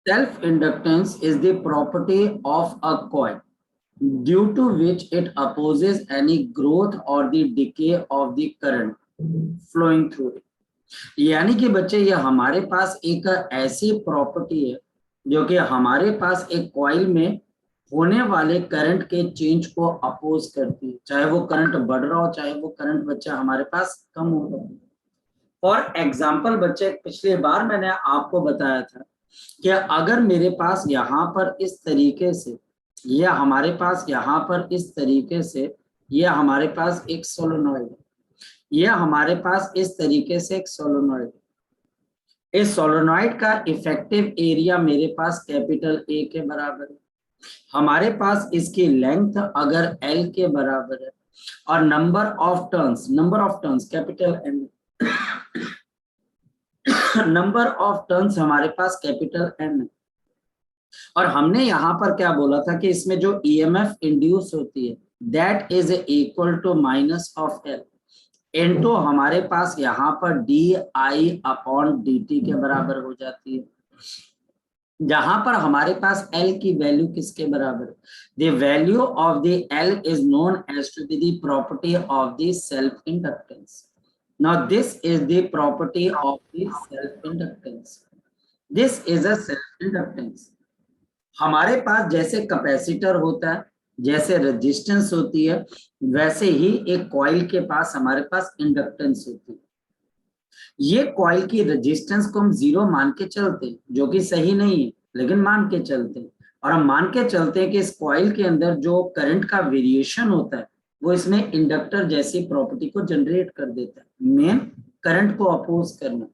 Self inductance is the property of a coil due to which it opposes any growth or the decay of the current flowing through it. यानी कि बच्चे ये हमारे पास एक ऐसी प्रॉपर्टी है जो कि हमारे पास एक कॉइल में होने वाले करंट के चेंज को अपोज करती है, चाहे वो करंट बढ़ रहा हो चाहे वो करंट बच्चा हमारे पास कम हो रहा हो। फॉर एग्जाम्पल बच्चे, पिछली बार मैंने आपको बताया था कि अगर मेरे पास यहाँ पर इस तरीके से या हमारे पास यहाँ पर इस तरीके से यह हमारे पास एक सोलेनॉइड है, यह हमारे पास इस तरीके से एक सोलेनॉइड है। इस सोलेनॉइड का इफेक्टिव एरिया मेरे पास कैपिटल ए के बराबर है, हमारे पास इसकी लेंथ अगर एल के बराबर है और number of turns capital N, number of turns हमारे पास कैपिटल एन है। और हमने यहां पर क्या बोला था कि इसमें जो ईएमएफ इंड्यूस होती है that is equal to minus of L into हमारे पास यहाँ पर D I upon D T के बराबर हो जाती है, जहां पर हमारे पास L की वैल्यू किसके बराबर है? The value of the L is known as to be the property of the self inductance. Now this is the property of the self inductance, this is a self inductance. हमारे पास जैसे capacitor होता है, जैसे resistance होती है, वैसे ही एक कॉइल के पास हमारे पास इंडक्टेंस होती है। ये कॉइल की रेजिस्टेंस को हम जीरो मान के चलते हैं, जो कि सही नहीं है, लेकिन मान के चलते हैं। और हम मान के चलते हैं कि इस कॉइल के अंदर जो करंट का वेरिएशन होता है वो इसमें इंडक्टर जैसी प्रॉपर्टी को जनरेट कर देता है। मेन करंट को अपोज करना,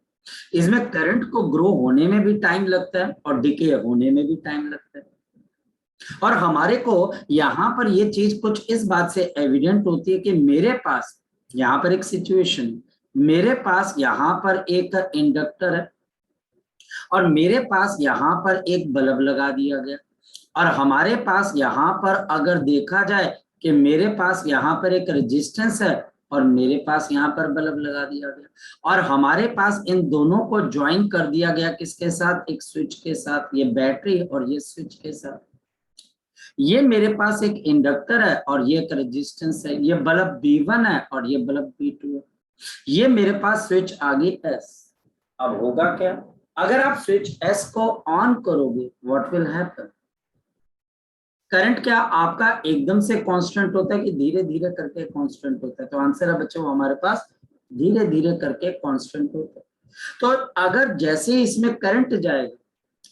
इसमें करंट को ग्रो होने में भी टाइम लगता है और डिके होने में भी टाइम लगता है। और हमारे को यहाँ पर ये चीज कुछ इस बात से एविडेंट होती है कि मेरे पास यहाँ पर एक सिचुएशन, मेरे पास यहाँ पर एक इंडक्टर है और मेरे पास यहाँ पर एक बल्ब लगा दिया गया, और हमारे पास यहाँ पर अगर देखा जाए कि मेरे पास यहाँ पर एक रेजिस्टेंस है और मेरे पास यहाँ पर बल्ब लगा दिया गया, और हमारे पास इन दोनों को ज्वाइन कर दिया गया किसके साथ? एक स्विच के साथ, ये बैटरी और ये स्विच के साथ। ये मेरे पास एक इंडक्टर है और ये एक रेजिस्टेंस है, ये बल्ब B1 है और ये बल्ब B2 है। ये मेरे पास स्विच आ गई S। अब होगा क्या? अगर आप स्विच S को ऑन करोगे, व्हाट विल हैपन? करंट क्या आपका एकदम से कांस्टेंट होता है कि धीरे धीरे करके कांस्टेंट होता है? तो आंसर है बच्चों हमारे पास धीरे धीरे करके कांस्टेंट होता है। तो अगर जैसे ही इसमें करंट जाएगा,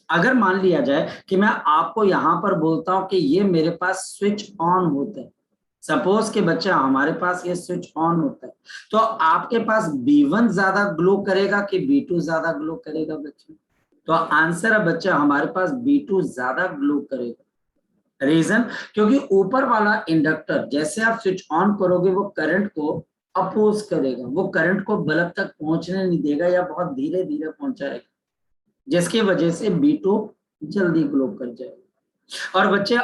अगर मान लिया जाए कि मैं आपको यहां पर बोलता हूं कि ये मेरे पास स्विच ऑन होता है, सपोज के बच्चा हमारे पास ये स्विच ऑन होता है, तो आपके पास B1 ज्यादा ग्लो करेगा कि B2 ज्यादा ग्लो करेगा बच्चा? तो आंसर है बच्चा हमारे पास B2 ज्यादा ग्लो करेगा। रीजन, क्योंकि ऊपर वाला इंडक्टर जैसे आप स्विच ऑन करोगे वो करंट को अपोज करेगा, वो करंट को बल्ब तक पहुंचने नहीं देगा या बहुत धीरे धीरे पहुंचाएगा, जिसकी वजह से B2 जल्दी ग्लो कर जाएगा। और बच्चे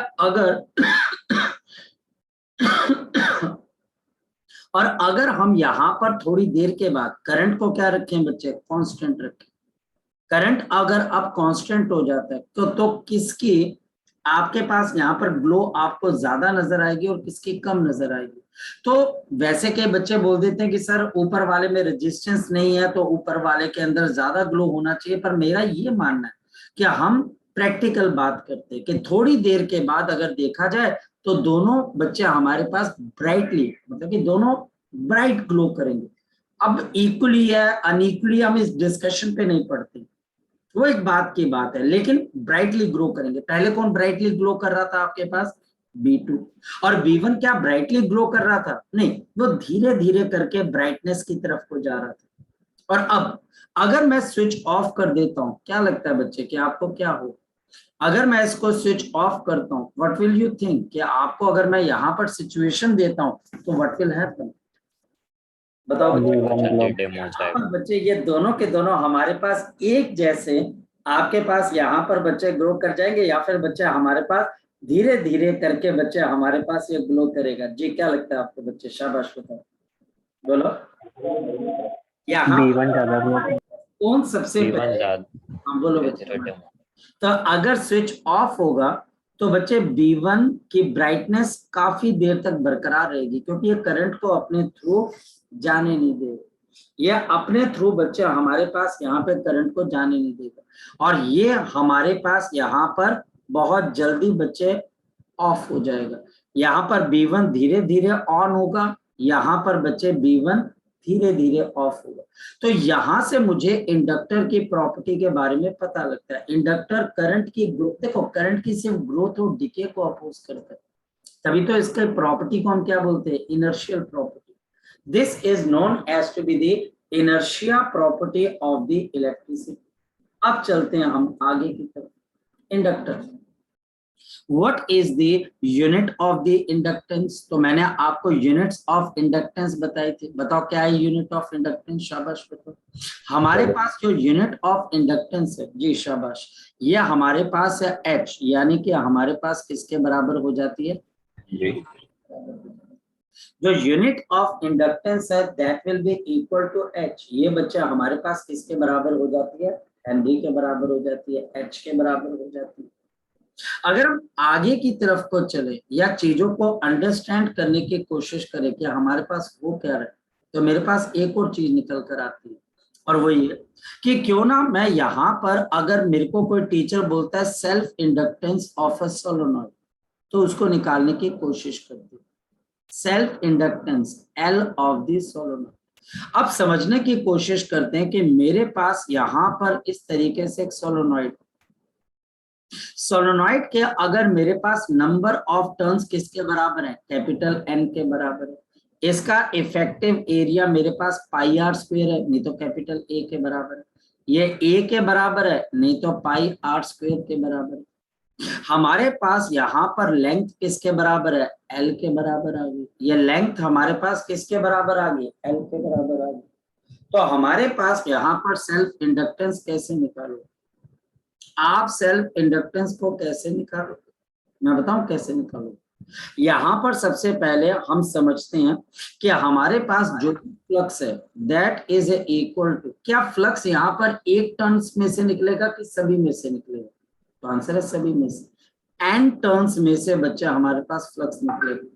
अगर हम यहां पर थोड़ी देर के बाद करंट को क्या रखें बच्चे? कांस्टेंट रखें। करंट अगर अब कांस्टेंट हो जाता है तो किसकी आपके पास यहाँ पर ग्लो आपको ज्यादा नजर आएगी और किसकी कम नजर आएगी? तो वैसे के बच्चे बोल देते हैं कि सर ऊपर वाले में रेजिस्टेंस नहीं है तो ऊपर वाले के अंदर ज्यादा ग्लो होना चाहिए, पर मेरा ये मानना है कि हम प्रैक्टिकल बात करते हैं कि थोड़ी देर के बाद अगर देखा जाए तो दोनों बच्चे हमारे पास ब्राइटली, मतलब कि दोनों ब्राइट ग्लो करेंगे। अब इक्वली है अनइक्वली हम इस डिस्कशन पे नहीं पढ़ते, वो एक बात की बात है, लेकिन ब्राइटली ग्लो करेंगे। पहले कौन ब्राइटली ग्लो कर रहा था आपके पास? B2। और B1 क्या ब्राइटली ग्लो कर रहा था? नहीं, वो धीरे धीरे करके ब्राइटनेस की तरफ को जा रहा था। और अब अगर मैं स्विच ऑफ कर देता हूं, क्या लगता है बच्चे कि आपको क्या हो? अगर मैं इसको स्विच ऑफ करता हूं, व्हाट विल यू थिंक कि आपको अगर मैं यहां पर सिचुएशन देता हूं तो व्हाट विल हैपन? बताओ बच्चे। बच्चे ये दोनों के दोनों हमारे पास एक जैसे आपके पास यहाँ पर बच्चे ग्रो कर जाएंगे, या फिर बच्चे हमारे पास धीरे धीरे करके बच्चे हमारे पास ये ग्लो करेगा? जी क्या लगता है आपको बच्चे? शाबाश बताओ, बोलो। यहाँ कौन सबसे पहले? हाँ बोलो बच्चे। तो अगर स्विच ऑफ होगा तो बच्चे B1 की ब्राइटनेस काफी देर तक बरकरार रहेगी, क्योंकि ये करंट को अपने थ्रू जाने नहीं देगा। ये अपने थ्रू बच्चे हमारे पास यहाँ पे करंट को जाने नहीं देगा, और ये हमारे पास यहाँ पर बहुत जल्दी बच्चे ऑफ हो जाएगा। यहाँ पर B1 धीरे धीरे ऑन होगा, यहाँ पर बच्चे B1 धीरे धीरे ऑफ होगा। तो यहां से मुझे इंडक्टर की प्रॉपर्टी के बारे में पता लगता है। इंडक्टर करंट की ग्रोथ, देखो करंट की सिर्फ ग्रोथ और डिके को अपोज करता है, तभी तो इसके प्रॉपर्टी को हम क्या बोलते हैं, inertial property. This is known as to be the inertia property of the electricity. अब चलते हैं हम आगे की तरफ। Inductor, What is the unit of the inductance? तो मैंने आपको यूनिट्स ऑफ इंडक्टेंस बताई थी, बताओ क्या है यूनिट ऑफ इंडक्टेंस, शाबाश बताओ। हमारे पास जो यूनिट ऑफ इंडक्टेंस है, जी शाबाश, ये हमारे पास है H, यानी कि हमारे पास किसके बराबर हो जाती है, जो यूनिट ऑफ इंडक्टेंस है that will be equal to H। ये बच्चा हमारे पास किसके बराबर हो जाती है, हेनरी के बराबर हो जाती है, H के बराबर हो जाती है। अगर हम आगे की तरफ को चले या चीजों को अंडरस्टैंड करने की कोशिश करें कि हमारे पास वो क्या है, तो मेरे पास एक और चीज निकल कर आती है, और वो ये कि क्यों ना मैं यहाँ पर, अगर मेरे को कोई टीचर बोलता है self inductance of a solenoid, तो उसको निकालने की कोशिश करती हूँ। Self inductance L of the solenoid. अब समझने की कोशिश करते हैं कि मेरे पास यहाँ पर इस तरीके से एक सोलेनॉइड, सोलेनॉइड के अगर मेरे पास नंबर ऑफ टर्न्स किसके बराबर है, कैपिटल N के बराबर है। इसका इफेक्टिव एरिया मेरे पास पाई आर स्क्वायर है, नहीं तो कैपिटल A के बराबर है। ये A के बराबर है, नहीं तो पाई आर स्क्वायर के बराबर है। हमारे पास यहाँ पर लेंथ किसके बराबर है, L के बराबर आ गई। ये लेंथ हमारे पास किसके बराबर आ गई, L के बराबर आ गई। तो हमारे पास यहाँ पर सेल्फ इंडक्टेंस कैसे निकालो, आप सेल्फ इंडक्टेंस को कैसे निकालो, मैं बताऊं कैसे निकालो। यहां पर सबसे पहले हम समझते हैं कि हमारे पास जो फ्लक्स है दैट इज इक्वल टू, क्या फ्लक्स यहां पर एक टर्न्स में से निकलेगा कि सभी में से निकलेगा, तो आंसर है सभी में से। एन टर्न्स में से बच्चा हमारे पास फ्लक्स निकलेगा,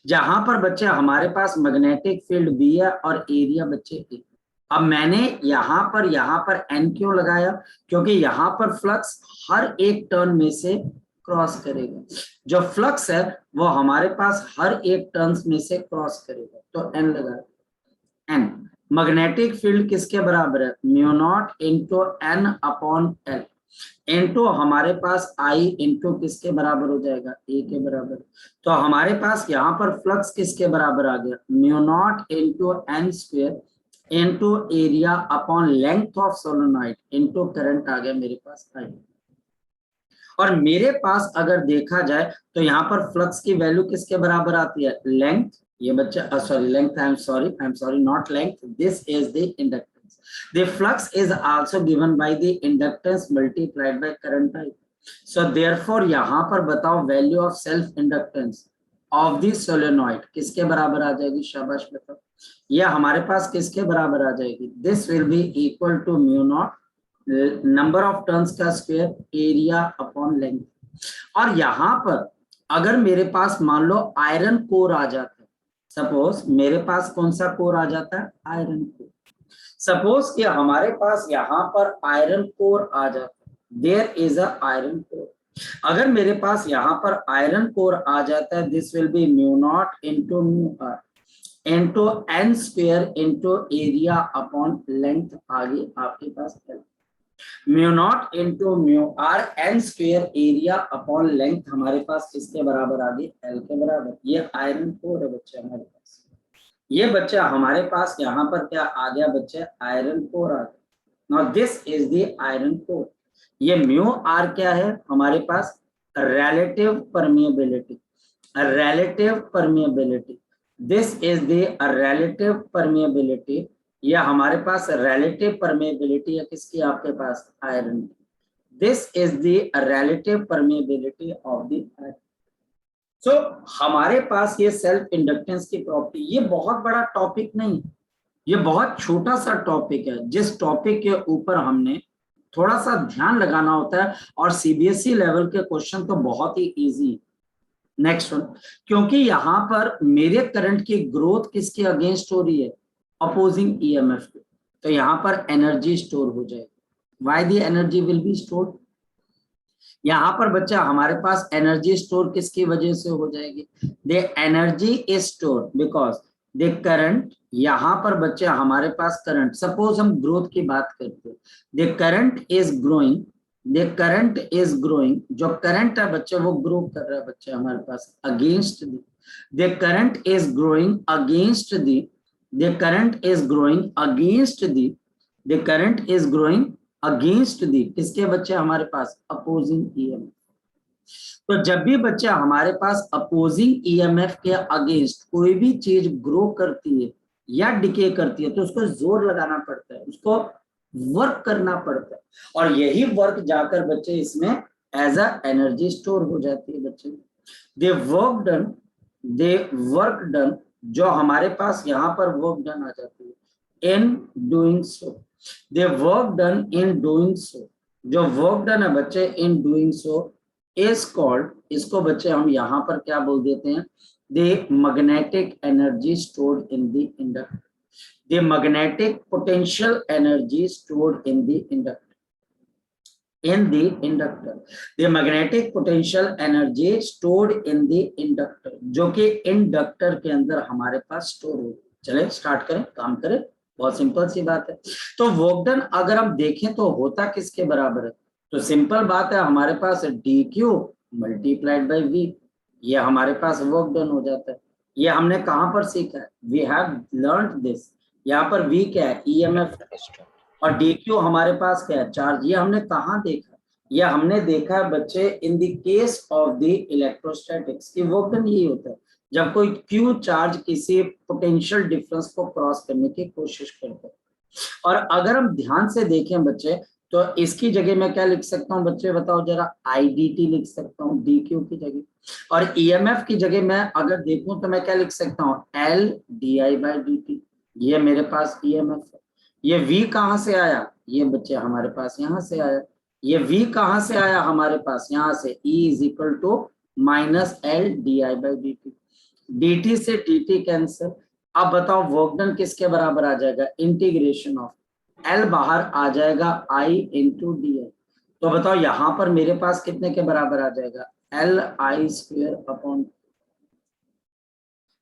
जहां पर बच्चे हमारे पास मैग्नेटिक फील्ड बी है और एरिया बच्चे ए। अब मैंने यहाँ पर एन क्यों लगाया, क्योंकि यहाँ पर फ्लक्स हर एक टर्न में से क्रॉस करेगा। जो फ्लक्स है वो हमारे पास हर एक टर्न में से क्रॉस करेगा, तो एन लगाया। एन मैग्नेटिक फील्ड किसके बराबर है, mu not into N upon L, into हमारे पास आई इंटू किसके बराबर हो जाएगा, ए के बराबर। तो हमारे पास यहाँ पर फ्लक्स किसके बराबर आ गया, mu not into N square into area upon length of solenoid into current आ गया मेरे पास आई। और मेरे पास अगर देखा जाए तो यहाँ पर फ्लक्स की वैल्यू किसके बराबर आती है, लेंथ, ये बच्चा sorry length, I am sorry not length, this is the inductance. The flux is also given by the inductance multiplied by current I. So therefore यहाँ पर बताओ value of self inductance of the solenoid किसके बराबर आ जाएगी, शाबाश बताओ। यह हमारे पास किसके बराबर आ जाएगी, this will be equal to mu naught number of turns का स्क्वायर एरिया अपॉन लेंथ। और यहाँ पर अगर मेरे पास मान लो आयरन कोर आ जाता है, सपोज मेरे पास कौन सा कोर आ जाता है, आयरन कोर। सपोज कि हमारे पास यहाँ पर आयरन कोर आ जाता है, there is a iron core. अगर मेरे पास यहाँ पर आयरन कोर आ जाता है, this will be mu not into mu R into N square into area upon length आगे आपके पास है। Mu not into mu R N square area upon length हमारे पास किसके बराबर आ गई, एल के बराबर। ये आयरन कोर है बच्चे हमारे पास। ये बच्चा हमारे पास यहाँ पर क्या आ गया बच्चे, आयरन कोर आ गया। Now this is the iron core. ये म्यू आर क्या है हमारे पास, relative permeability, a relative permeability, this is the relative permeability। ये हमारे पास relative permeability है किसकी, आपके पास iron. this is the relative permeability of the iron। so हमारे पास ये सेल्फ इंडक्टेंस की प्रॉपर्टी, ये बहुत बड़ा टॉपिक नहीं, ये बहुत छोटा सा टॉपिक है, जिस टॉपिक के ऊपर हमने थोड़ा सा ध्यान लगाना होता है, और सीबीएसई लेवल के क्वेश्चन तो बहुत ही इजी। नेक्स्ट वन, क्योंकि यहां पर मेरे करंट की ग्रोथ किसके अगेंस्ट हो रही है, अपोजिंग ईएमएफ के, तो यहां पर एनर्जी स्टोर हो जाएगी। Why the energy will be stored, यहाँ पर बच्चा हमारे पास एनर्जी स्टोर किसकी वजह से हो जाएगी, the energy is store because the current, यहाँ पर बच्चे हमारे पास करंट, सपोज हम ग्रोथ की बात करते हैं, the current is growing, the current is growing, जो करंट है बच्चे वो ग्रो कर रहा है बच्चे हमारे पास against the current is growing against the current is growing against the current is growing against the किसके बच्चे हमारे पास, अपोजिंग ईएमएफ। तो जब भी बच्चे हमारे पास अपोजिंग ईएमएफ के अगेंस्ट कोई भी चीज ग्रो करती है या डिके करती है, तो उसको जोर लगाना पड़ता है, उसको वर्क करना पड़ता है, और यही वर्क जाकर बच्चे इसमें एज अ एनर्जी स्टोर हो जाती है बच्चे। They work done, they work done, जो हमारे पास यहाँ पर वर्क डन आ जाती है in doing so, they work done in doing so, जो वर्क डन है बच्चे in doing so is called, इसको बच्चे हम यहाँ पर क्या बोल देते हैं, the magnetic energy stored in the inductor, the magnetic potential energy stored in the inductor, in the inductor, the magnetic potential energy stored in the inductor, जो कि इंडक्टर के अंदर हमारे पास स्टोर हो। चले स्टार्ट करें, काम करें, बहुत सिंपल सी बात है। तो वर्क डन अगर हम देखें तो होता किसके बराबर है, तो सिंपल बात है, हमारे पास D Q multiplied by V, ये हमारे पास वर्क डन हो जाता है। ये हमने कहां पर सीखा है, वी हैव लर्नड दिस। यहाँ पर वी क्या है, ईएमएफ, और डी क्यू हमारे पास क्या है, चार्ज। ये हमने कहाँ देखा, ये हमने देखा है बच्चे in the case of the electrostatics की वर्क डन यही होता है, जब कोई क्यू चार्ज किसी पोटेंशियल डिफरेंस को क्रॉस करने की कोशिश करता है। और अगर हम ध्यान से देखें बच्चे, तो इसकी जगह मैं क्या लिख सकता हूँ बच्चे, बताओ जरा, IDT लिख सकता हूँ डी क्यू की जगह, और ईएमएफ की जगह मैं अगर देखूं तो मैं क्या लिख सकता हूँ, LDI/dt, ये मेरे पास ईएमएफ है। ये V कहाँ से आया, ये बच्चे हमारे पास यहाँ से आया, ये V कहाँ से आया हमारे पास, यहाँ से, E is equal to -LDI/dt, dt से dt कैंसिल। अब बताओ वर्क डन किसके बराबर आ जाएगा, इंटीग्रेशन ऑफ L बाहर आ जाएगा I इंटू डी आई, तो बताओ यहां पर मेरे पास कितने के बराबर आ जाएगा, LI²/,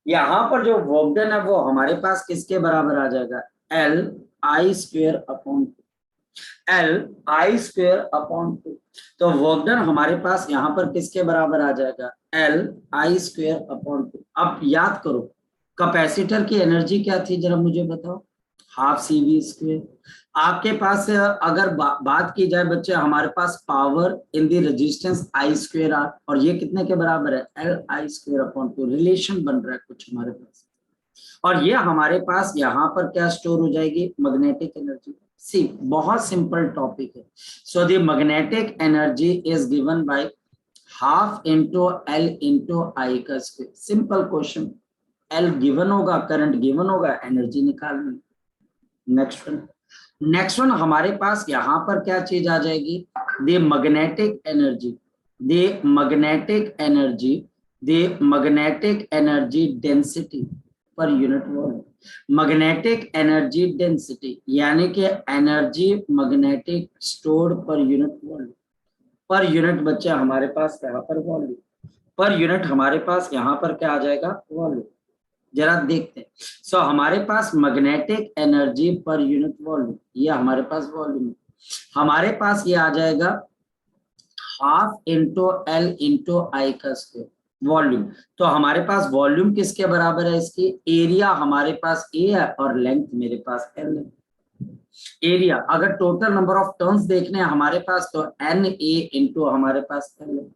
यहां पर जो वर्क डन है वो हमारे पास किसके बराबर आ जाएगा, LI²/2, LI²/2, तो वर्क डन हमारे पास यहाँ पर किसके बराबर आ जाएगा, LI²/2। अब याद करो कैपेसिटर की एनर्जी क्या थी, जरा मुझे बताओ, हाफ CV²। आपके पास अगर बात की जाए बच्चे, हमारे पास power in the resistance I²R, और ये कितने के बराबर है, LI²/2, रिलेशन बन रहा है कुछ हमारे पास, और ये हमारे पास यहाँ पर क्या स्टोर हो जाएगी, मैग्नेटिक एनर्जी। सी बहुत सिंपल टॉपिक है। So the magnetic energy is given by half into L into I का square, simple question, L given होगा, करंट गिवन होगा, एनर्जी निकालनी। नेक्स्ट वन हमारे पास यहाँ पर क्या चीज आ जाएगी, the magnetic energy, the magnetic energy, the magnetic energy density पर unit volume, magnetic energy density यानी कि एनर्जी मैग्नेटिक स्टोर्ड पर यूनिट वॉल्यूम, पर यूनिट बच्चे हमारे पास यहाँ पर वॉल्यूम, पर यूनिट हमारे पास यहाँ पर क्या आ जाएगा, वॉल्यूम। जरा देखते हैं, सो हमारे पास magnetic energy per unit volume, ये हमारे पास वॉल्यूम, हमारे पास ये आ जाएगा half into L into I का स्क्वायर वॉल्यूम। तो हमारे पास वॉल्यूम किसके बराबर है, इसकी एरिया हमारे पास A है और लेंथ मेरे पास L है। एरिया अगर टोटल नंबर ऑफ टर्न्स देखने हैं हमारे पास, तो NA इंटू हमारे पास L है।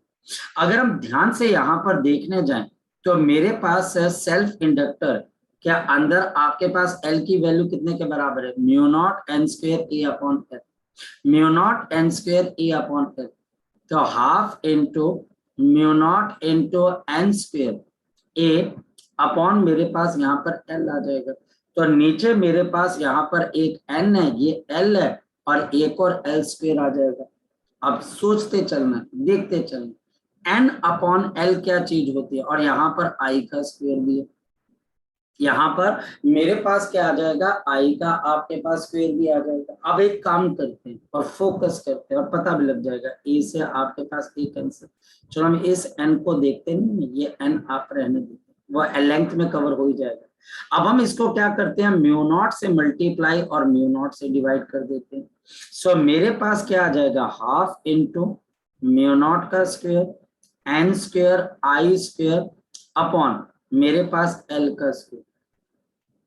अगर हम ध्यान से यहाँ पर देखने जाएं तो मेरे पास सेल्फ इंडक्टर क्या अंदर आपके पास L की वैल्यू कितने के बराबर है, μ0n²A/L, μ0n²A/L, तो हाफ इंटू μ0 इंटू n²A/ मेरे पास यहाँ पर L आ जाएगा। तो नीचे मेरे पास यहाँ पर एक N है, ये L है, और एक और एल स्क्वायर आ जाएगा। अब सोचते चलना, देखते चलना, एन अपॉन एल क्या चीज होती है, और यहाँ पर आई का स्क्वायर भी है। यहाँ पर मेरे पास क्या आ जाएगा, आई का आपके पास स्क्वायर भी आ जाएगा। अब एक काम करते हैं और फोकस करते हैं और पता भी लग जाएगा, ए से आपके पास एक आंसर। चलो हम इस एन को देखते नहीं, ये एन आप रहने देते, वो लेंथ में कवर हो ही जाएगा। अब हम इसको क्या करते हैं, म्यू नॉट से मल्टीप्लाई और म्यू नॉट से डिवाइड कर देते हैं। सो मेरे पास क्या आ जाएगा, हाफ इंटू म्यू नॉट का स्क्वायर एन स्क्वायर आई स्क्वायर अपॉन मेरे पास एल का स्क्वायर।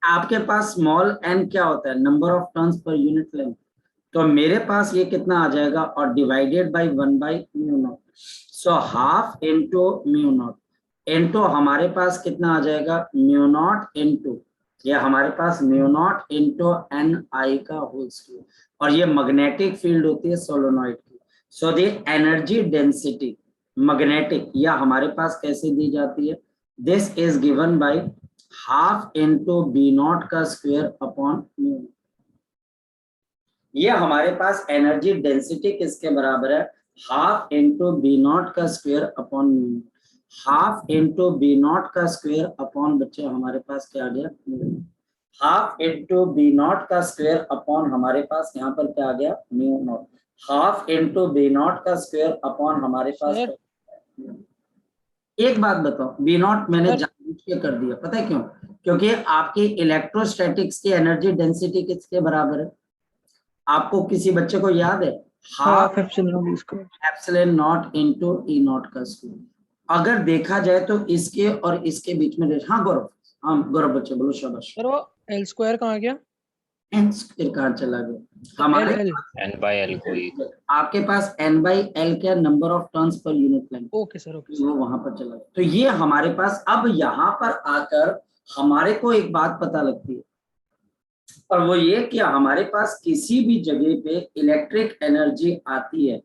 आपके पास स्मॉल एन क्या होता है, number of turns per unit length, तो मेरे पास ये कितना आ जाएगा, और divided by 1/μ0। So half into μ0 into हमारे पास कितना आ जाएगा, μ0 इंटू ये हमारे पास μ0 इंटू एन आई का होल स्क्वायर। और ये मैग्नेटिक फील्ड होती है सोलेनॉइड की। So the energy density magnetic या हमारे पास कैसे दी जाती है, this is given by half into B naught का स्क्वायर अपॉन म्यू। ये हमारे पास एनर्जी डेंसिटी किसके बराबर है, हाफ इंटू बी नॉट का square upon mu. Half into B naught का स्क्वायर अपॉन बच्चे हमारे पास क्या आ गया, हाफ इंटू बी नॉट का स्क्वायर अपॉन हमारे पास यहाँ पर क्या आ गया, mu naught. Half into B naught का स्क्वायर अपॉन हमारे पास। एक बात बताओ, बी नॉट मैंने जानबूझ के कर दिया, पता है क्यों, क्योंकि आपकी इलेक्ट्रोस्टैटिक्स की एनर्जी डेंसिटी किसके बराबर है, आपको किसी बच्चे को याद है, half epsilon not into E not का स्क्वायर। अगर देखा जाए तो इसके और इसके बीच में, हाँ गौरव, हाँ गौरव बच्चे बोलो, शाबाश। सर वो एल स्क्वायर कहाँ गया, एन स्क्वायर कहाँ चला गया, हमारे एन बाई एल कोई, आपके पास एन बाई एल क्या, number of turns per unit length. Okay sir, okay वो वहां पर चला गया। तो ये हमारे पास, अब यहाँ पर आकर हमारे को एक बात पता लगती है, और वो ये कि हमारे पास किसी भी जगह पे इलेक्ट्रिक एनर्जी आती है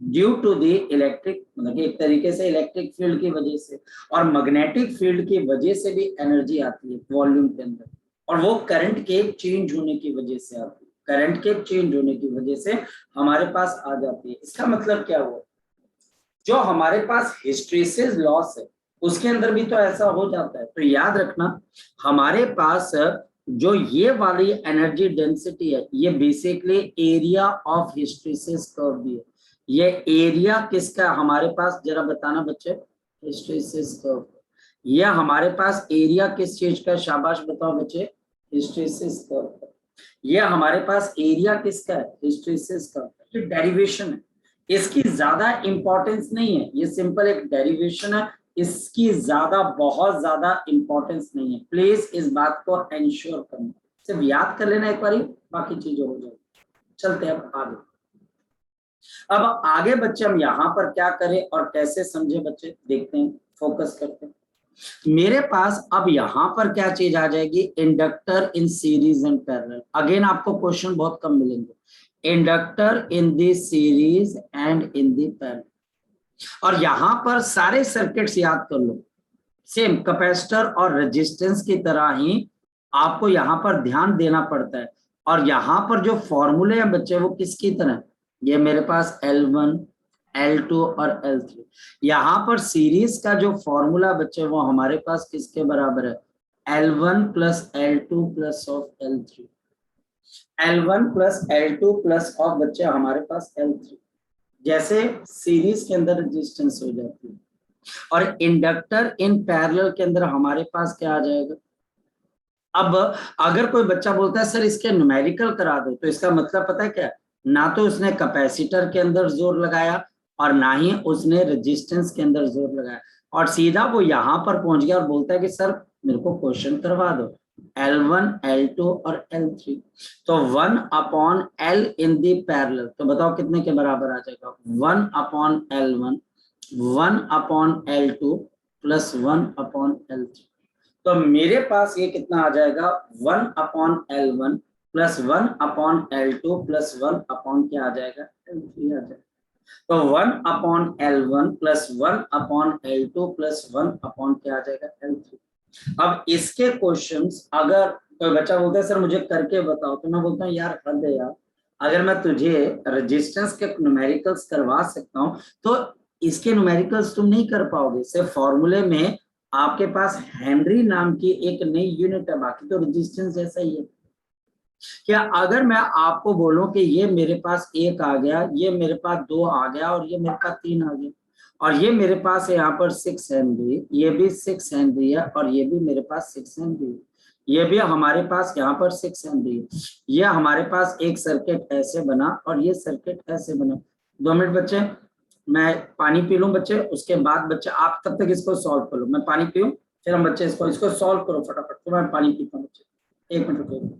ड्यू टू द इलेक्ट्रिक, मतलब एक तरीके से इलेक्ट्रिक फील्ड की वजह से, और मैग्नेटिक फील्ड की वजह से भी एनर्जी आती है वॉल्यूम के अंदर, और वो करंट के चेंज होने की वजह से आती है। करंट के चेंज होने की वजह से हमारे पास आ जाती है। इसका मतलब क्या हुआ, जो हमारे पास हिस्ट्रेसिस लॉस है उसके अंदर भी तो ऐसा हो जाता है। तो याद रखना, हमारे पास जो ये वाली एनर्जी डेंसिटी है, ये basically area of hysteresis curve भी है। ये एरिया किसका हमारे पास, जरा बताना बच्चे, हिस्ट्रेसिस कर्व। ये हमारे पास एरिया किस चीज का, शाबाश बताओ बच्चे, हिस्ट्रेसिस कर्व। ये हमारे पास एरिया किसका है, हिस्ट्रेसिस कर्व। ये डेरिवेशन है, इसकी ज्यादा इंपॉर्टेंस नहीं है, ये सिंपल एक डेरिवेशन है, इसकी ज्यादा बहुत ज्यादा इंपॉर्टेंस नहीं है। प्लीज इस बात को एंश्योर करना, सिर्फ याद कर लेना एक बारी, बाकी चीजें हो जाएगी। चलते हैं अब आगे। अब आगे बच्चे हम यहाँ पर क्या करें और कैसे समझे बच्चे, देखते हैं, फोकस करते हैं। मेरे पास अब यहाँ पर क्या चीज आ जाएगी, inductor in series and parallel. Again आपको क्वेश्चन बहुत कम मिलेंगे, inductor in the series and in the parallel. और यहां पर सारे सर्किट्स याद कर लो, सेम कैपेसिटर और रेजिस्टेंस की तरह ही आपको यहां पर ध्यान देना पड़ता है। और यहां पर जो फॉर्मूले हैं बच्चे, वो किसकी तरह, ये मेरे पास L1 L2 और L3। यहां पर सीरीज का जो फॉर्मूला बच्चे, वो हमारे पास किसके बराबर है, L1 plus L2 plus of L3। L1 plus L2 plus of बच्चे हमारे पास L3, जैसे सीरीज के अंदर रेजिस्टेंस हो जाती है। और इंडक्टर इन पैरेलल के अंदर हमारे पास क्या आ जाएगा। अब अगर कोई बच्चा बोलता है सर इसके न्यूमेरिकल करा दो, तो इसका मतलब पता है क्या, ना तो उसने कैपेसिटर के अंदर जोर लगाया और ना ही उसने रेजिस्टेंस के अंदर जोर लगाया, और सीधा वो यहाँ पर पहुंच गया और बोलता है कि सर मेरे को क्वेश्चन करवा दो, L1 L2 और L3। तो 1 अपॉन L इन दी पैरेलल, तो बताओ कितने के बराबर आ जाएगा, 1 upon L1 1 upon L2 plus 1 upon L3। तो मेरे पास ये कितना आ जाएगा, 1 upon L1 plus 1 upon L2 plus 1 upon क्या आ जाएगा, L3 आ जाएगा। तो 1 upon L1 plus 1 upon L2 plus 1 upon क्या आ जाएगा, L3। अब इसके क्वेश्चंस अगर कोई बच्चा बोलता है सर मुझे करके बताओ, तो मैं बोलता हूँ यार हद है यार, अगर मैं तुझे रेजिस्टेंस के न्यूमेरिकल्स करवा सकता हूं तो इसके न्यूमेरिकल्स तुम नहीं कर पाओगे। सिर्फ फॉर्मूले में आपके पास हेनरी नाम की एक नई यूनिट है, बाकी तो रेजिस्टेंस जैसा ही है। क्या अगर मैं आपको बोलूं कि ये मेरे पास 1 आ गया, ये मेरे पास 2 आ गया और ये मेरे पास 3 आ गया, और ये मेरे पास है यहाँ पर 6 हेनरी, ये भी 6 हेनरी है और ये भी मेरे पास 6 हेनरी है, ये भी हमारे पास यहाँ पर 6 हेनरी है। ये हमारे पास एक सर्किट ऐसे बना और ये सर्किट ऐसे बना। 2 मिनट बच्चे, मैं पानी पी लूं बच्चे, उसके बाद बच्चे आप तब तक इसको सॉल्व कर लो। मैं पानी पीऊं फिर हम बच्चे इसको सॉल्व करो फटाफट, तो मैं पानी पीता हूँ बच्चे, 1 मिनट रुको।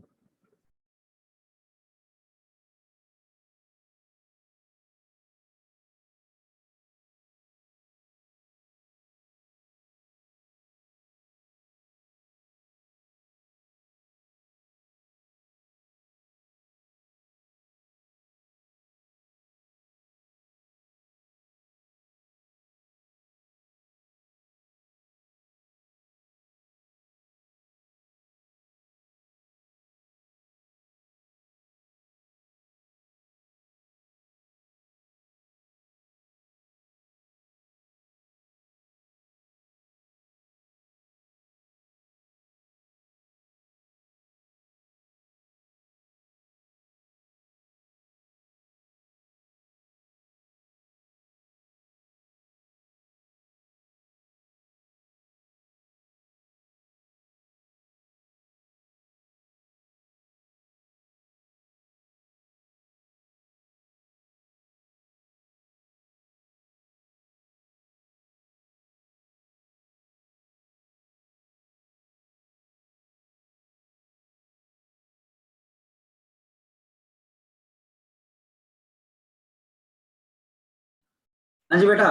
हाँ जी बेटा,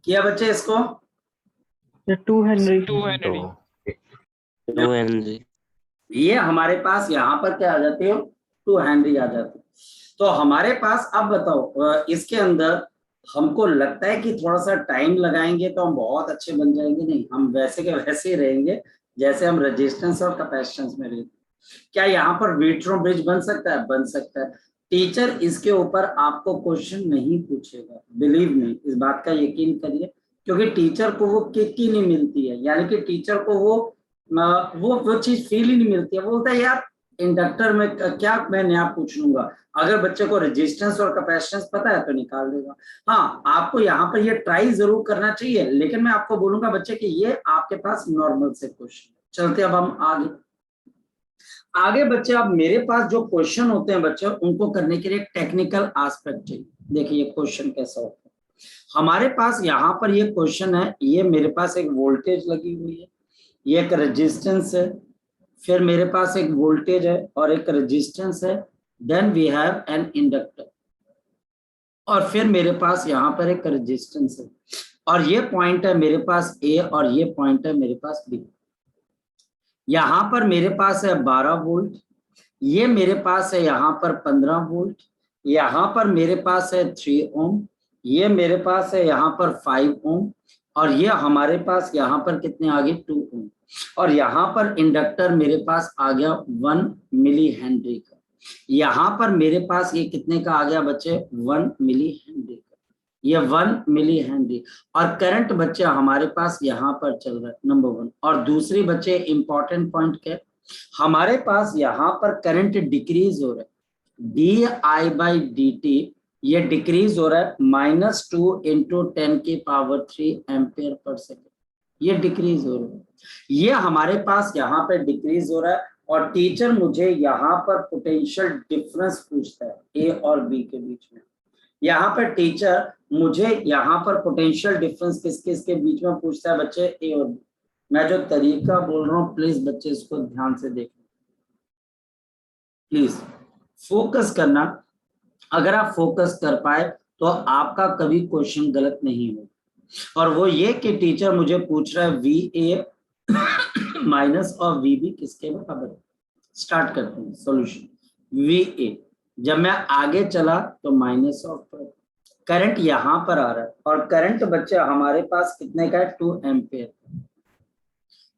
किया बच्चे इसको? 2 हेनरी। 2 हेनरी। 2 हेनरी। ये हमारे पास यहाँ पर क्या आ जाती है, 2 हेनरी आ जाती है। तो हमारे पास अब बताओ इसके अंदर हमको लगता है कि थोड़ा सा टाइम लगाएंगे तो हम बहुत अच्छे बन जाएंगे? नहीं, हम वैसे के वैसे ही रहेंगे जैसे हम रेजिस्टेंस और कैपेसिटेंस में रहते। क्या यहाँ पर वीट्रो ब्रिज बन सकता है? बन सकता है। टीचर इसके ऊपर आपको क्वेश्चन नहीं पूछेगा, बिलीव मी, इस बात का यकीन करिए, क्योंकि टीचर को वो किक ही नहीं मिलती है, यानी कि टीचर को वो चीज फील ही नहीं मिलती है। वो बोलता है यार इंडक्टर में क्या मैं नया पूछ लूंगा, अगर बच्चे को रेजिस्टेंस और कैपेसिटेंस पता है तो निकाल देगा। हाँ, आपको यहाँ पर ये ट्राई जरूर करना चाहिए, लेकिन मैं आपको बोलूंगा बच्चे कि ये आपके पास नॉर्मल से क्वेश्चन। चलते अब हम आगे बच्चे। अब मेरे पास जो क्वेश्चन होते हैं बच्चे, उनको करने के लिए टेक्निकल एस्पेक्ट चाहिए। देखिए ये क्वेश्चन कैसा होता है। हमारे पास यहाँ पर ये क्वेश्चन है, ये मेरे पास एक वोल्टेज लगी हुई है, ये एक रेजिस्टेंस है, फिर मेरे पास एक वोल्टेज है और एक रेजिस्टेंस है, then we have an inductor, और फिर मेरे पास यहाँ पर एक रेजिस्टेंस है, और ये पॉइंट है मेरे पास ए और ये पॉइंट है मेरे पास बी। यहाँ पर मेरे पास है 12 वोल्ट, ये मेरे पास है यहाँ पर 15 वोल्ट, यहाँ पर मेरे पास है 3 ओम, ये मेरे पास है यहाँ पर 5 ओम, और ये हमारे पास यहाँ पर कितने आ गए 2 ओम, और यहाँ पर इंडक्टर मेरे पास आ गया 1 मिली हेनरी का। यहाँ पर मेरे पास ये कितने का आ गया बच्चे 1 मिली हेनरी का, ये 1 मिली हेनरी। और करंट बच्चे हमारे पास यहाँ पर चल रहा है नंबर 1। और दूसरी बच्चे इंपॉर्टेंट पॉइंट क्या, हमारे पास यहाँ पर करंट डिक्रीज हो रहा है, di/dt ये डिक्रीज हो रहा है -2 × 10⁻³ एम्पियर पर सेकेंड, ये डिक्रीज हो रहा है, ये हमारे पास यहाँ पे डिक्रीज हो रहा है। और टीचर मुझे यहाँ पर पोटेंशियल डिफरेंस पूछता है ए और बी के बीच में। यहाँ पर टीचर मुझे यहाँ पर पोटेंशियल डिफरेंस किस किस के बीच में पूछता है बच्चे, ए और बी। मैं जो तरीका बोल रहा हूँ प्लीज बच्चे इसको ध्यान से देखना, प्लीज फोकस करना। अगर आप फोकस कर पाए तो आपका कभी क्वेश्चन गलत नहीं होगा। और वो ये कि टीचर मुझे पूछ रहा है VA माइनस और VB किसके बराबर। स्टार्ट करते हैं सॉल्यूशन। VA जब मैं आगे चला तो माइनस ऑफ करंट यहाँ पर आ रहा है, और करंट बच्चे हमारे पास कितने का है 2 एम्पियर।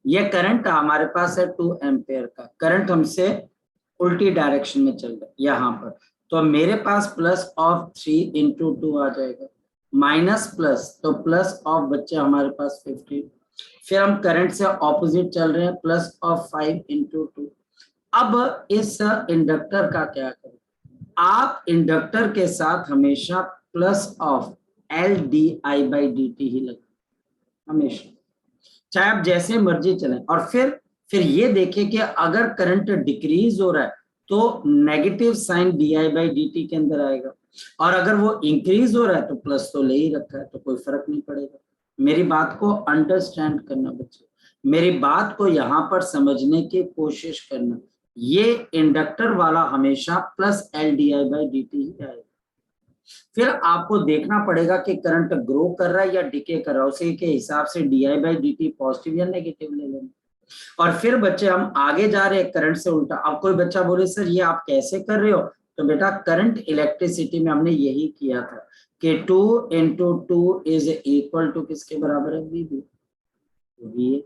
ये करंट हमारे पास है 2 एम्पियर का, करंट हमसे उल्टी डायरेक्शन में चल रहा है यहाँ पर, तो मेरे पास प्लस ऑफ 3 इंटू 2 आ जाएगा, माइनस प्लस तो प्लस ऑफ बच्चे हमारे पास 15, फिर हम करंट से ऑपोजिट चल रहे हैं, प्लस ऑफ 5 इंटू 2। अब इस इंडक्टर का क्या करें, आप इंडक्टर के साथ हमेशा plus of L D I by D T ही लगे, हमेशा, चाहे आप जैसे मर्जी चलें। और फिर ये देखें कि अगर करंट डिक्रीज हो रहा है तो negative sign D I by D T के अंदर आएगा, और अगर वो इंक्रीज हो रहा है तो प्लस तो ले ही रखा है, तो कोई फर्क नहीं पड़ेगा। मेरी बात को अंडरस्टैंड करना बच्चे, मेरी बात को यहाँ पर समझने की कोशिश करना। ये इंडक्टर वाला हमेशा plus L D I by D T ही आएगा। फिर आपको देखना पड़ेगा कि करंट ग्रो कर रहा है या डिके कर रहा है, उसी के हिसाब से D I by D T positive या नेगेटिव ले लेंगे। और फिर बच्चे हम आगे जा रहे हैं करंट से उल्टा। अब कोई बच्चा बोले सर ये आप कैसे कर रहे हो, तो बेटा करंट इलेक्ट्रिसिटी में हमने यही किया था कि 2 इंटू 2 इज इक्वल टू किसके बराबर है, V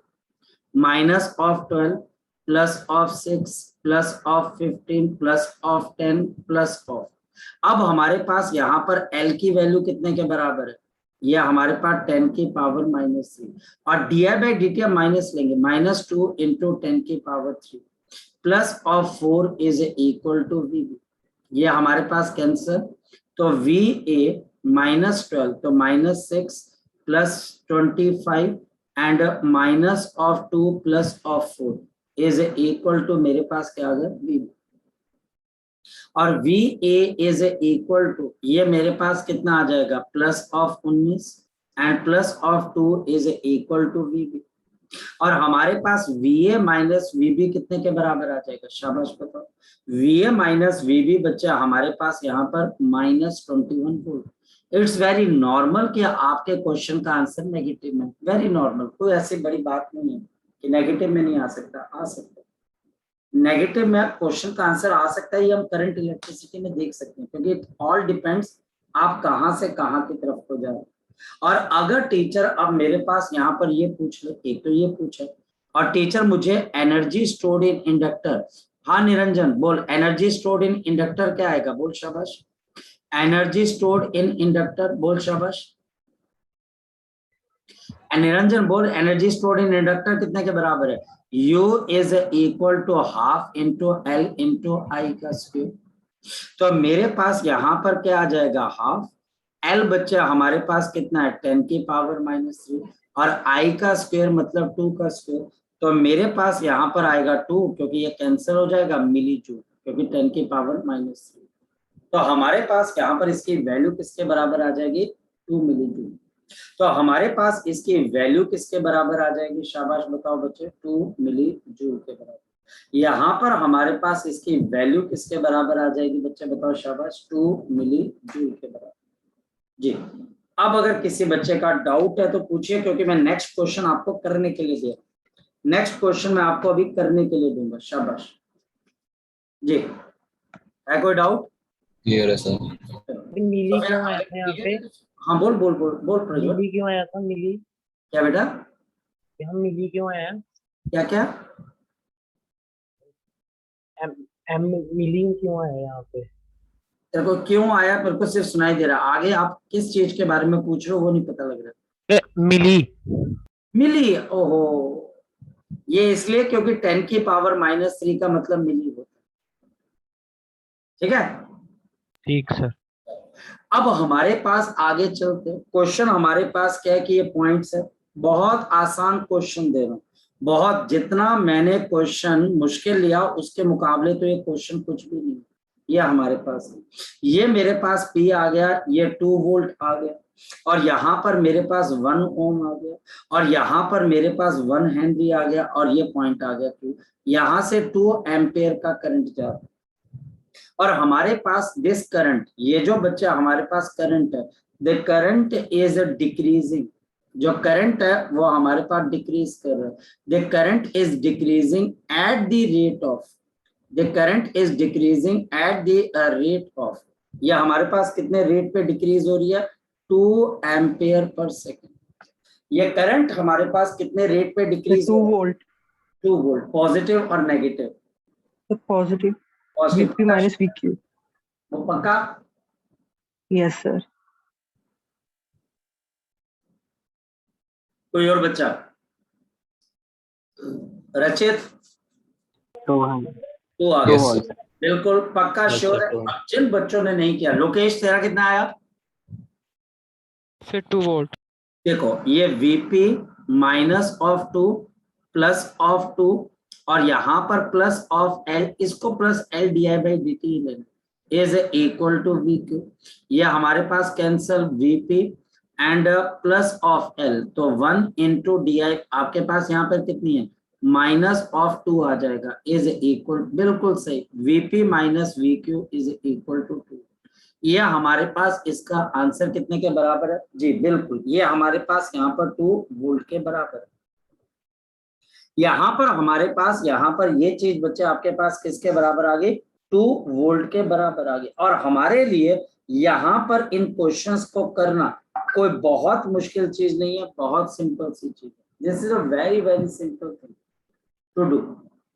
minus of 12 plus of 6 plus of 15 plus of 10 plus of. अब हमारे पास यहाँ पर L की वैल्यू कितने के बराबर है, ये हमारे पास 10 की पावर -3, और D I by D T हम माइनस लेंगे, -2 इंटू 10 की power 3 plus of 4 is equal to V B, ये हमारे पास कैंसर, तो वी ए -12 तो -6 plus 25 and minus of 2 plus of 4 is equal to मेरे पास क्या आ गया, वी बी। और V A is equal to, ये मेरे पास कितना आ जाएगा, plus of 19 and plus of 2 is equal to V B. और हमारे पास V A minus V B कितने के बराबर आ जाएगा, शाबाश बताओ, V A minus V B बच्चा हमारे पास यहाँ पर -21 वोल्ट। इट्स वेरी नॉर्मल कि आपके क्वेश्चन का आंसर नेगेटिव में, वेरी नॉर्मल, कोई ऐसी बड़ी बात नहीं है कि नेगेटिव में नहीं आ सकता, आ सकता है। नेगेटिव में क्वेश्चन का आंसर आ सकता है, ये हम करंट इलेक्ट्रिसिटी में देख सकते हैं, क्योंकि इट ऑल डिपेंड्स आप कहां से कहां की तरफ को जाए। और अगर टीचर अब मेरे पास यहाँ पर ये पूछ ले, एक तो ये पूछे, और टीचर मुझे एनर्जी स्टोर्ड इन इंडक्टर, हाँ निरंजन बोल, एनर्जी स्टोर्ड इन इंडक्टर क्या आएगा, बोल शाबाश, एनर्जी स्टोर्ड इन इंडक्टर बोल शाबाश, निरंजन बोल, एनर्जी स्टोर्ड इन इंडक्टर कितने के बराबर है, U is equal to half into L into I का स्क्वायर। तो मेरे पास यहाँ पर क्या आ जाएगा, हाफ, एल बच्चा हमारे पास कितना है, 10 की पावर -3, और आई का स्क्वायर मतलब 2 का स्क्वायर, तो मेरे पास यहाँ पर आएगा 2, क्योंकि ये कैंसिल हो जाएगा, मिली जूल, क्योंकि 10 की पावर -3। तो हमारे पास यहाँ पर इसकी वैल्यू किसके बराबर आ जाएगी, 2 मिली जूल। तो हमारे पास इसकी वैल्यू किसके बराबर आ जाएगी, शाबाश बताओ बच्चे, 2 मिली जूल के बराबर। यहाँ पर हमारे पास इसकी वैल्यू किसके बराबर आ जाएगी बच्चे बताओ, शाबाश, 2 मिली जूल के बराबर। जी, अब अगर किसी बच्चे का डाउट है तो पूछिए, क्योंकि मैं नेक्स्ट क्वेश्चन आपको करने के लिए दे रहा हूं, नेक्स्ट क्वेश्चन मैं आपको अभी करने के लिए दूंगा, शाबाश जी, है कोई डाउट? क्लियर है सर। मिली क्यों आया था यहाँ पे? हाँ बोल बोल बोल बोल प्रज्वल। मिली क्यों आया था, मिली क्या बेटा, यहाँ मिली क्यों आया? क्या क्या, एम मिली क्यों आया यहाँ पे? तेरे को क्यों आया मेरे को सिर्फ सुनाई दे रहा, आगे आप किस चीज के बारे में पूछ रहे हो वो नहीं पता लग रहा। मिली मिली, ओहो, ये इसलिए क्योंकि 10 की पावर -3 का मतलब मिली होता है, ठीक है, ठीक सर। अब हमारे पास आगे चलते, क्वेश्चन हमारे पास क्या है कि ये पॉइंट्स है, बहुत आसान क्वेश्चन दे रहा हूं, बहुत, जितना मैंने क्वेश्चन मुश्किल लिया उसके मुकाबले तो ये क्वेश्चन कुछ भी नहीं, ये हमारे पास है, ये मेरे पास P आ गया, ये 2 वोल्ट आ गया, और यहाँ पर मेरे पास 1 ओम आ गया, और यहाँ पर मेरे पास 1 हेनरी आ गया, और ये पॉइंट आ गया Q, यहाँ से 2 एम्पेयर का करंट जा रहा है, और हमारे पास दिस करंट, ये जो बच्चा हमारे पास करंट है, द करंट इज डिक्रीजिंग, जो करंट है वो हमारे पास डिक्रीज कर रहा है, the current is decreasing at the rate of, the current is decreasing at the rate of, ये हमारे पास कितने रेट पे डिक्रीज हो रही है, 2 एम्पेयर पर सेकेंड। ये करंट हमारे पास कितने रेट पे डिक्रीज, 2 वोल्ट, 2 वोल्ट, पॉजिटिव और नेगेटिव, तो positive, positive VP minus VQ, वो पक्का? Yes sir. कोई और बच्चा? रचित? तो हम तो आ तो गया। वॉल्ट बिल्कुल पक्का Yes, श्योर sir, है। तो अब जिन बच्चों ने नहीं किया, लोकेश तेरा कितना आया? फिर 2 वोल्ट। देखो ये Vp minus of 2 plus of 2 और यहाँ पर प्लस ऑफ L, इसको प्लस L di/dt ही लेना इज इक्वल टू VQ। ये हमारे पास cancel Vp and plus of L, तो 1 इंटू डी आई, आपके पास यहाँ पर कितनी है माइनस ऑफ 2 आ जाएगा, इज इक्वल, बिल्कुल सही, Vp minus VQ is equal to 2। ये हमारे पास इसका आंसर कितने के बराबर है जी? बिल्कुल, ये हमारे पास यहाँ पर 2 वोल्ट के बराबर है। यहाँ पर हमारे पास यहाँ पर ये चीज बच्चे आपके पास किसके बराबर आ गई? 2 वोल्ट के बराबर आ गई। और हमारे लिए यहाँ पर इन क्वेश्चंस को करना कोई बहुत मुश्किल चीज नहीं है, बहुत सिंपल सी चीज है। This is a very very simple thing to do.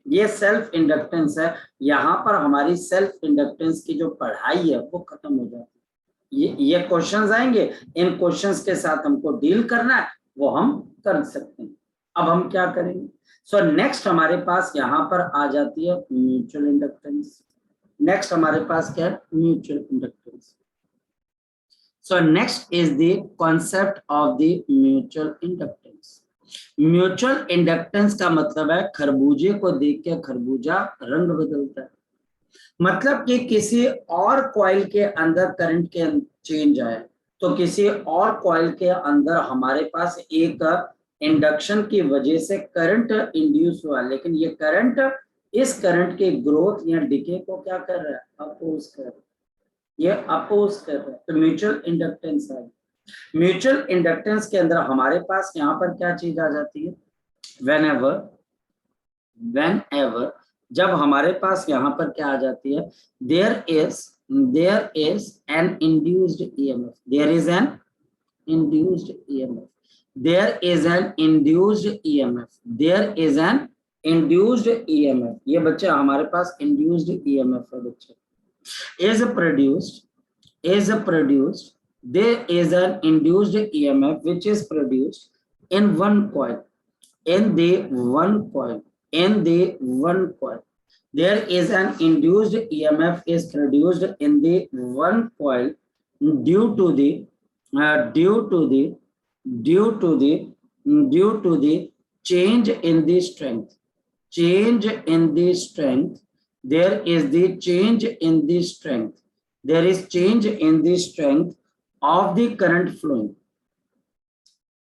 ये सेल्फ इंडक्टेंस है, यहाँ पर हमारी सेल्फ इंडक्टेंस की जो पढ़ाई है वो खत्म हो जाती है। ये क्वेश्चंस आएंगे, इन क्वेश्चंस के साथ हमको डील करना है, वो हम कर सकते हैं। अब हम क्या करेंगे? सो नेक्स्ट हमारे पास यहाँ पर आ जाती है म्यूचुअल इंडक्टेंस। नेक्स्ट हमारे पास क्या है? Mutual inductance. So next is the concept of the mutual inductance. Mutual inductance का मतलब है खरबूजे को देख के खरबूजा रंग बदलता है। मतलब कि किसी और कॉइल के अंदर करंट के चेंज आए, तो किसी और कॉइल के अंदर हमारे पास एक इंडक्शन की वजह से करंट इंड्यूस हुआ, लेकिन ये करंट इस करंट के ग्रोथ या डिके को क्या कर रहा है? अपोज कर रहा है। ये अपोज कर रहा है, तो म्यूचुअल इंडक्टेंस है। म्यूचुअल इंडक्टेंस के अंदर हमारे पास यहाँ पर क्या चीज आ जाती है? whenever जब हमारे पास यहाँ पर क्या आ जाती है? there is an induced EMF, there is an induced EMF, there is an induced EMF, there is an induced EMF। ये बच्चे हमारे पास induced EMF है बच्चे। There is an induced EMF which is produced in one coil, in the one coil, there is an induced EMF is produced in the one coil due to the change in the strength. There is the change in the strength. There is change in the strength of the current flowing,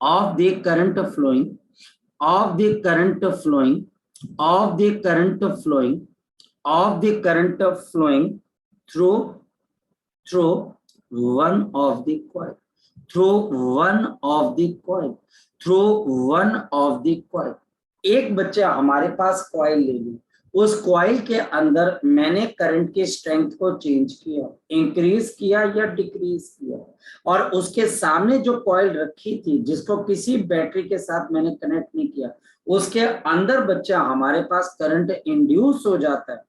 of the current flowing through one of the coil, एक बच्चा हमारे पास coil ले ली, उस coil के अंदर मैंने current की strength को चेंज किया, इंक्रीज किया या डिक्रीज किया, और उसके सामने जो कॉइल रखी थी जिसको किसी बैटरी के साथ मैंने कनेक्ट नहीं किया, उसके अंदर बच्चा हमारे पास करंट इंड्यूस हो जाता है,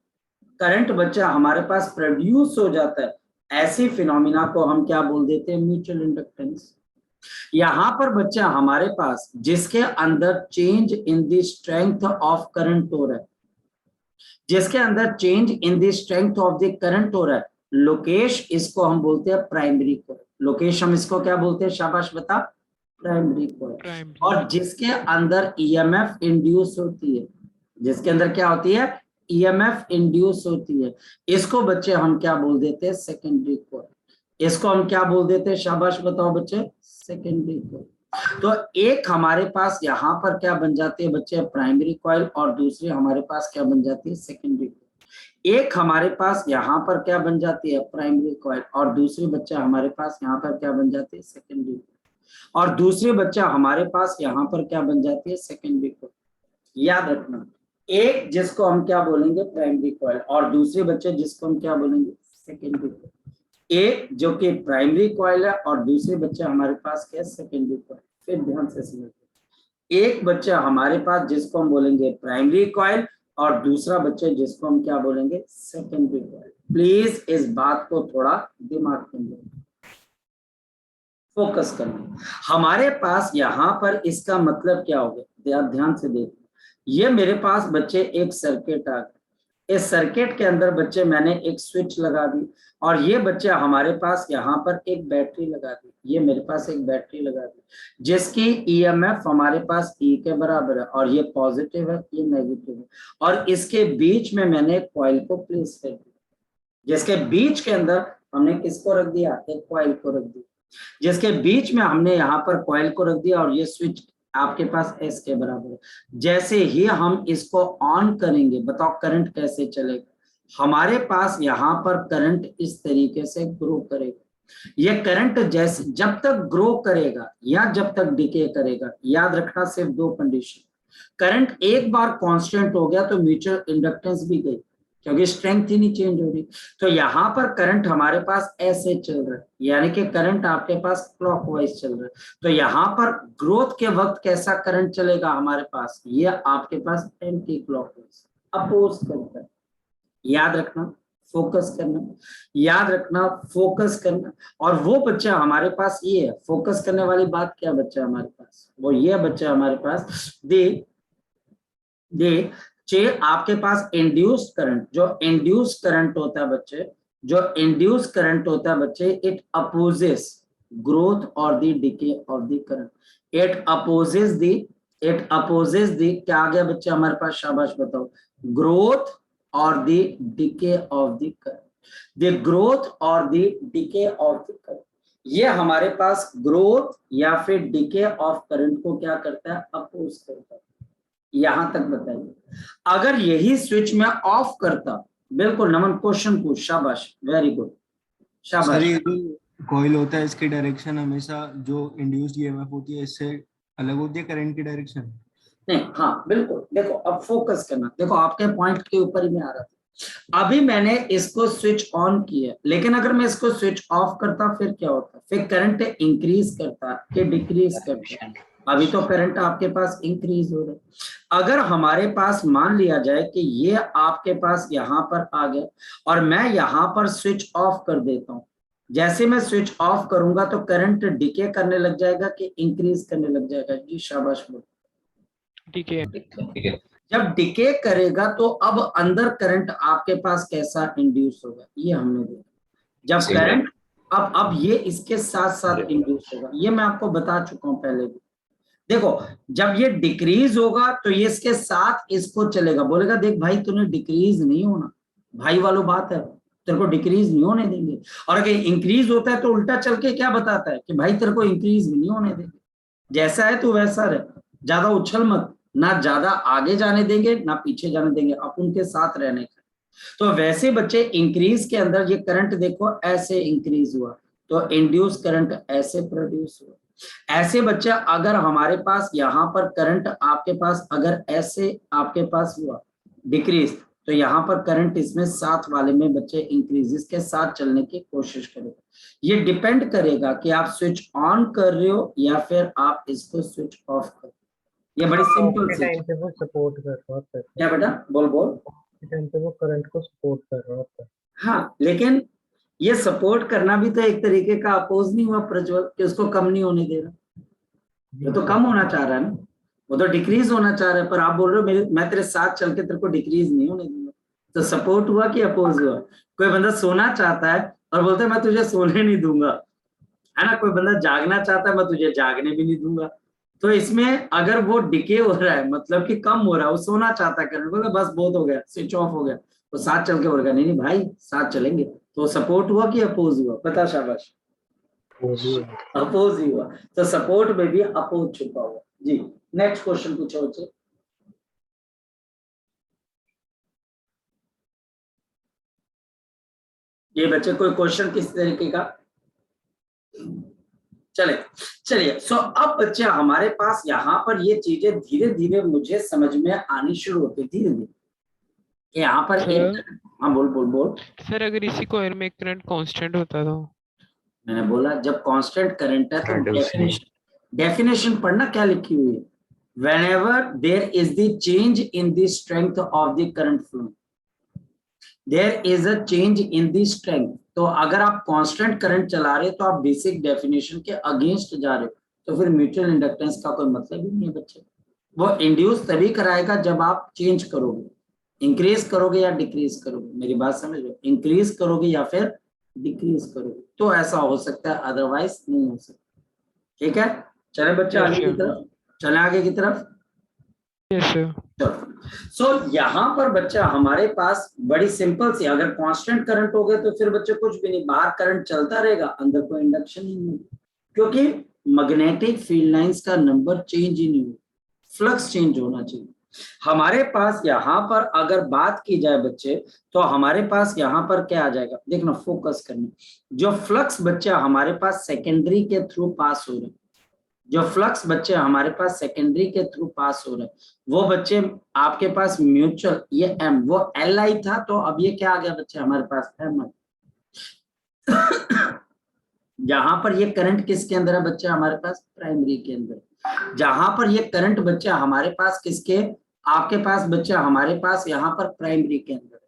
करंट बच्चा हमारे पास प्रोड्यूस हो जाता है। ऐसी फिनोमिना को हम क्या बोल देते हैं? Mutual inductance. यहाँ पर बच्चा हमारे पास जिसके अंदर change in the strength of current हो रहा है, जिसके अंदर change in the strength of the current हो रहा है, लोकेश इसको हम बोलते हैं प्राइमरी कॉइल। लोकेश हम इसको क्या बोलते हैं? शाबाश बता। Primary coil. और जिसके अंदर ईएमएफ इंड्यूस होती है, जिसके अंदर क्या होती है? ईएमएफ इंड्यूस होती है, इसको बच्चे हम क्या बोल देते हैं? Secondary coil. इसको हम क्या बोल देते हैं? शाबाश बताओ बच्चे। Secondary coil. तो एक हमारे पास यहाँ पर क्या बन जाती है बच्चे? प्राइमरी कॉइल, और दूसरी हमारे पास क्या बन जाती है? Secondary coil. एक हमारे पास यहाँ पर क्या बन जाती है? प्राइमरी कॉइल, और दूसरी बच्चा हमारे पास यहाँ पर क्या बन जाती है? Secondary coil. और दूसरी बच्चा हमारे पास यहाँ पर क्या बन जाती है? Secondary coil. याद रखना, एक जिसको हम क्या बोलेंगे? प्राइमरी कॉइल, और दूसरे बच्चे जिसको हम क्या बोलेंगे? Secondary coil. एक जो कि प्राइमरी कॉइल है और दूसरे बच्चे हमारे पास क्या है? Secondary coil. फिर ध्यान से समझिए, एक बच्चा हमारे पास जिसको हम बोलेंगे प्राइमरी कॉइल, और दूसरा बच्चे जिसको हम क्या बोलेंगे, सेकेंडरी कॉइल। प्लीज इस बात को थोड़ा दिमाग में लो, फोकस करना। हमारे पास यहाँ पर इसका मतलब क्या हो गया, ध्यान से देखो। ये मेरे पास बच्चे एक सर्किट आ गया, इस सर्किट के अंदर बच्चे मैंने एक स्विच लगा दी, और ये बच्चे हमारे पास यहाँ पर एक बैटरी लगा दी, ये मेरे पास एक बैटरी लगा दी, जिसकी ईएमएफ हमारे पास ई के बराबर है, और ये पॉजिटिव है, ये नेगेटिव है, और इसके बीच में मैंने एक कॉइल को प्लेस कर दिया, जिसके बीच के अंदर हमने किसको रख दिया, एक कॉइल को रख दिया, जिसके बीच में हमने यहाँ पर कॉइल को रख दिया, और ये स्विच आपके पास एस के बराबर है। जैसे ही हम इसको ऑन करेंगे, बताओ करंट कैसे चलेगा, हमारे पास यहाँ पर करंट इस तरीके से ग्रो करेगा। ये करंट जैसे जब तक ग्रो करेगा या जब तक डिके करेगा, याद रखना सिर्फ दो कंडीशन। करंट एक बार कांस्टेंट हो गया तो म्यूचुअल इंडक्टेंस भी गई, क्योंकि स्ट्रेंथ ही नहीं चेंज हो रही। तो यहाँ पर करंट हमारे पास ऐसे चल रहा है, यानी कि करंट आपके पास क्लॉकवाइज चल रहा है। तो यहाँ पर ग्रोथ के वक्त कैसा करंट चलेगा हमारे पास, ये आपके पास एंटी क्लॉकवाइज, अपोज करता है। याद रखना, फोकस करना, याद रखना, फोकस करना। और वो बच्चा हमारे पास ये है, फोकस करने वाली बात क्या बच्चा हमारे पास, वो ये बच्चा हमारे पास चे आपके पास इंड्यूस्ड करंट, जो इंड्यूस्ड करंट होता है बच्चे, जो इंड्यूस्ड करंट होता है बच्चे, इट अपोजेस ग्रोथ और the decay of the current, it opposes the क्या आ गया बच्चे हमारे पास, शाबाश बताओ, ग्रोथ और the decay of the current, the growth और the decay of the current. ये हमारे पास ग्रोथ या फिर डिके ऑफ करंट को क्या करता है, अपोज करता है। यहां तक बताइए, अगर यही स्विच में ऑफ करता, बिल्कुल नमन क्वेश्चन पूछ, शाबाश, वेरी गुड, शाबाश। सर ये जो कॉइल होता है इसकी डायरेक्शन हमेशा जो इंड्यूस्ड ईएमएफ होती है इससे अलग होती है करंट की डायरेक्शन? नहीं, हाँ बिल्कुल, देखो अब फोकस करना, देखो आपके पॉइंट के ऊपर ही मैं आ रहा था। अभी मैंने इसको स्विच ऑन किया, लेकिन अगर मैं इसको स्विच ऑफ करता फिर क्या होता, फिर करंट इंक्रीज करता कि डिक्रीज करता, अभी तो करंट आपके पास इंक्रीज हो रहा है। अगर हमारे पास मान लिया जाए कि ये आपके पास यहाँ पर आ गया और मैं यहाँ पर स्विच ऑफ कर देता हूँ, जैसे मैं स्विच ऑफ करूंगा तो करंट डिके करने लग जाएगा कि इंक्रीज करने लग जाएगा, जी शाबाश बोलो। डिके। जब डिके करेगा तो अब अंदर करंट आपके पास कैसा इंड्यूस होगा, ये हमने देखा। जब करंट अब ये इसके साथ साथ इंड्यूस होगा, ये मैं आपको बता चुका हूं पहले भी। देखो जब ये डिक्रीज होगा तो ये इसके साथ इसको चलेगा, बोलेगा देख भाई तूने डिक्रीज नहीं होना, भाई वालों बात है, तेरे को डिक्रीज नहीं होने देंगे। और अगर इंक्रीज होता है तो उल्टा चल के क्या बताता है कि भाई तेरे को इंक्रीज भी नहीं होने देंगे, जैसा है तू वैसा रहे, ज्यादा उछल मत, ना ज्यादा आगे जाने देंगे ना पीछे जाने देंगे, आप उनके साथ रहने का। तो वैसे बच्चे इंक्रीज के अंदर ये करंट देखो ऐसे इंक्रीज हुआ तो इंड्यूस करंट ऐसे प्रोड्यूस हुआ। ऐसे बच्चे अगर हमारे पास यहाँ पर करंट आपके पास अगर ऐसे आपके पास हुआ डिक्रीज, तो यहाँ पर करंट इसमें साथ वाले में बच्चे इंक्रीजेस के साथ चलने की कोशिश करेगा। ये डिपेंड करेगा कि आप स्विच ऑन कर रहे हो या फिर आप इसको स्विच ऑफ कर रहे हो। ये बड़ी सिंपल सी टाइम पे वो सपोर्ट कर रहा होता है, क्या बेटा, बोल टाइम पे वो करंट को सपोर्ट कर रहा होता है। हाँ, लेकिन ये सपोर्ट करना भी तो एक तरीके का अपोज नहीं हुआ प्रज्वल, कि उसको कम नहीं होने दे रहा, वो तो कम होना चाह रहा है ना, वो तो डिक्रीज होना चाह रहा है, पर आप बोल रहे हो मैं तेरे साथ चल के तेरे को डिक्रीज नहीं होने दूंगा, तो सपोर्ट हुआ कि अपोज हुआ। कोई बंदा सोना चाहता है और बोलता है मैं तुझे सोने नहीं दूंगा, है ना, कोई बंदा जागना चाहता है मैं तुझे जागने भी नहीं दूंगा। तो इसमें अगर वो डिके हो रहा है मतलब कि कम हो रहा है, वो सोना चाहता है करंट, बोला बस बहुत हो गया, स्विच ऑफ हो गया, तो साथ चल के बोलेगा नहीं नहीं भाई साथ चलेंगे, तो सपोर्ट हुआ कि अपोज हुआ, पता, शाबाश, अपोज ही हुआ। तो सपोर्ट में भी अपोज छुपा हुआ। जी नेक्स्ट क्वेश्चन पूछो बच्चे। ये बच्चे कोई क्वेश्चन किस तरीके का, चलिए सो अब बच्चे हमारे पास यहाँ पर ये चीजें धीरे धीरे मुझे समझ में आनी शुरू होती, धीरे धीरे यहाँ पर एक, हाँ बोल सर अगर इसी कॉइल में करंट कांस्टेंट होता तो? मैंने बोला जब कांस्टेंट करंट है तो डेफिनेशन पढ़ना क्या लिखी हुई है, whenever there is the change in the strength of the current flow, there is a change in the strength, तो अगर आप कांस्टेंट करंट चला रहे हो तो आप बेसिक डेफिनेशन के अगेंस्ट जा रहे हो, तो फिर म्यूचुअल इंडक्टेंस का कोई मतलब ही नहीं है बच्चे। वो इंड्यूस तभी कराएगा जब आप चेंज करोगे, इंक्रीज करोगे या डिक्रीज करोगे, मेरी बात समझ लो, इंक्रीज करोगे या फिर डिक्रीज करोगे तो ऐसा हो सकता है, अदरवाइज नहीं हो सकता। ठीक है, चले बच्चे आगे की तरफ, चले आगे की तरफ। Yes sir. सो यहाँ पर बच्चा हमारे पास बड़ी सिंपल सी, अगर कांस्टेंट करंट हो गया तो फिर बच्चे कुछ भी नहीं, बाहर करंट चलता रहेगा, अंदर कोई इंडक्शन ही नहीं, क्योंकि मैग्नेटिक फील्ड लाइंस का नंबर चेंज ही नहीं हो, फ्लक्स चेंज होना चाहिए। हमारे पास यहाँ पर अगर बात की जाए बच्चे, तो हमारे पास यहाँ पर क्या आ जाएगा, देखना फोकस करना, जो फ्लक्स बच्चे हमारे पास सेकेंडरी के थ्रू पास हो रहे, जो फ्लक्स बच्चे हमारे पास सेकेंडरी के थ्रू पास हो रहे, वो बच्चे आपके पास म्यूचुअल, ये एम, वो एल आई था, तो अब ये क्या आ गया बच्चे हमारे पास एम आई। जहां पर ये करंट किसके अंदर है बच्चे हमारे पास, प्राइमरी के अंदर। जहां पर ये करंट बच्चे हमारे पास किसके, आपके पास बच्चे हमारे पास यहाँ पर प्राइमरी के अंदर,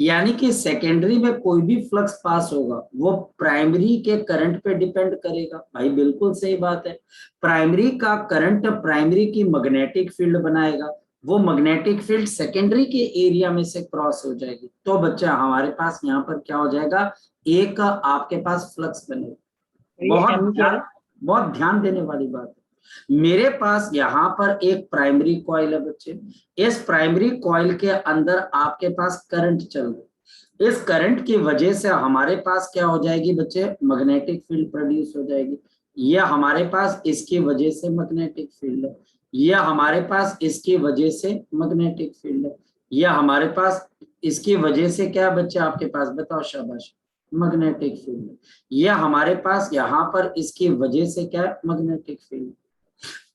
यानी कि सेकेंडरी में कोई भी फ्लक्स पास होगा वो प्राइमरी के करंट पे डिपेंड करेगा। भाई बिल्कुल सही बात है, प्राइमरी का करंट प्राइमरी की मैग्नेटिक फील्ड बनाएगा, वो मैग्नेटिक फील्ड सेकेंडरी के एरिया में से क्रॉस हो जाएगी, तो बच्चा हमारे पास यहाँ पर क्या हो जाएगा, एक आपके पास फ्लक्स बनेगा। बहुत ध्यान देने वाली बात है। मेरे पास यहाँ पर एक प्राइमरी कॉइल है बच्चे, इस प्राइमरी कॉइल के अंदर आपके पास करंट चल रहा है, इस करंट की वजह से हमारे पास क्या हो जाएगी बच्चे, मैग्नेटिक फील्ड प्रोड्यूस हो जाएगी। ये हमारे पास इसकी वजह से मैग्नेटिक फील्ड है, यह हमारे पास इसकी वजह से मैग्नेटिक फील्ड है, यह हमारे पास इसकी वजह से क्या बच्चे आपके पास, बताओ शाबाश, मैग्नेटिक फील्ड। यह हमारे पास यहाँ पर इसकी वजह से क्या है, मैग्नेटिक फील्ड।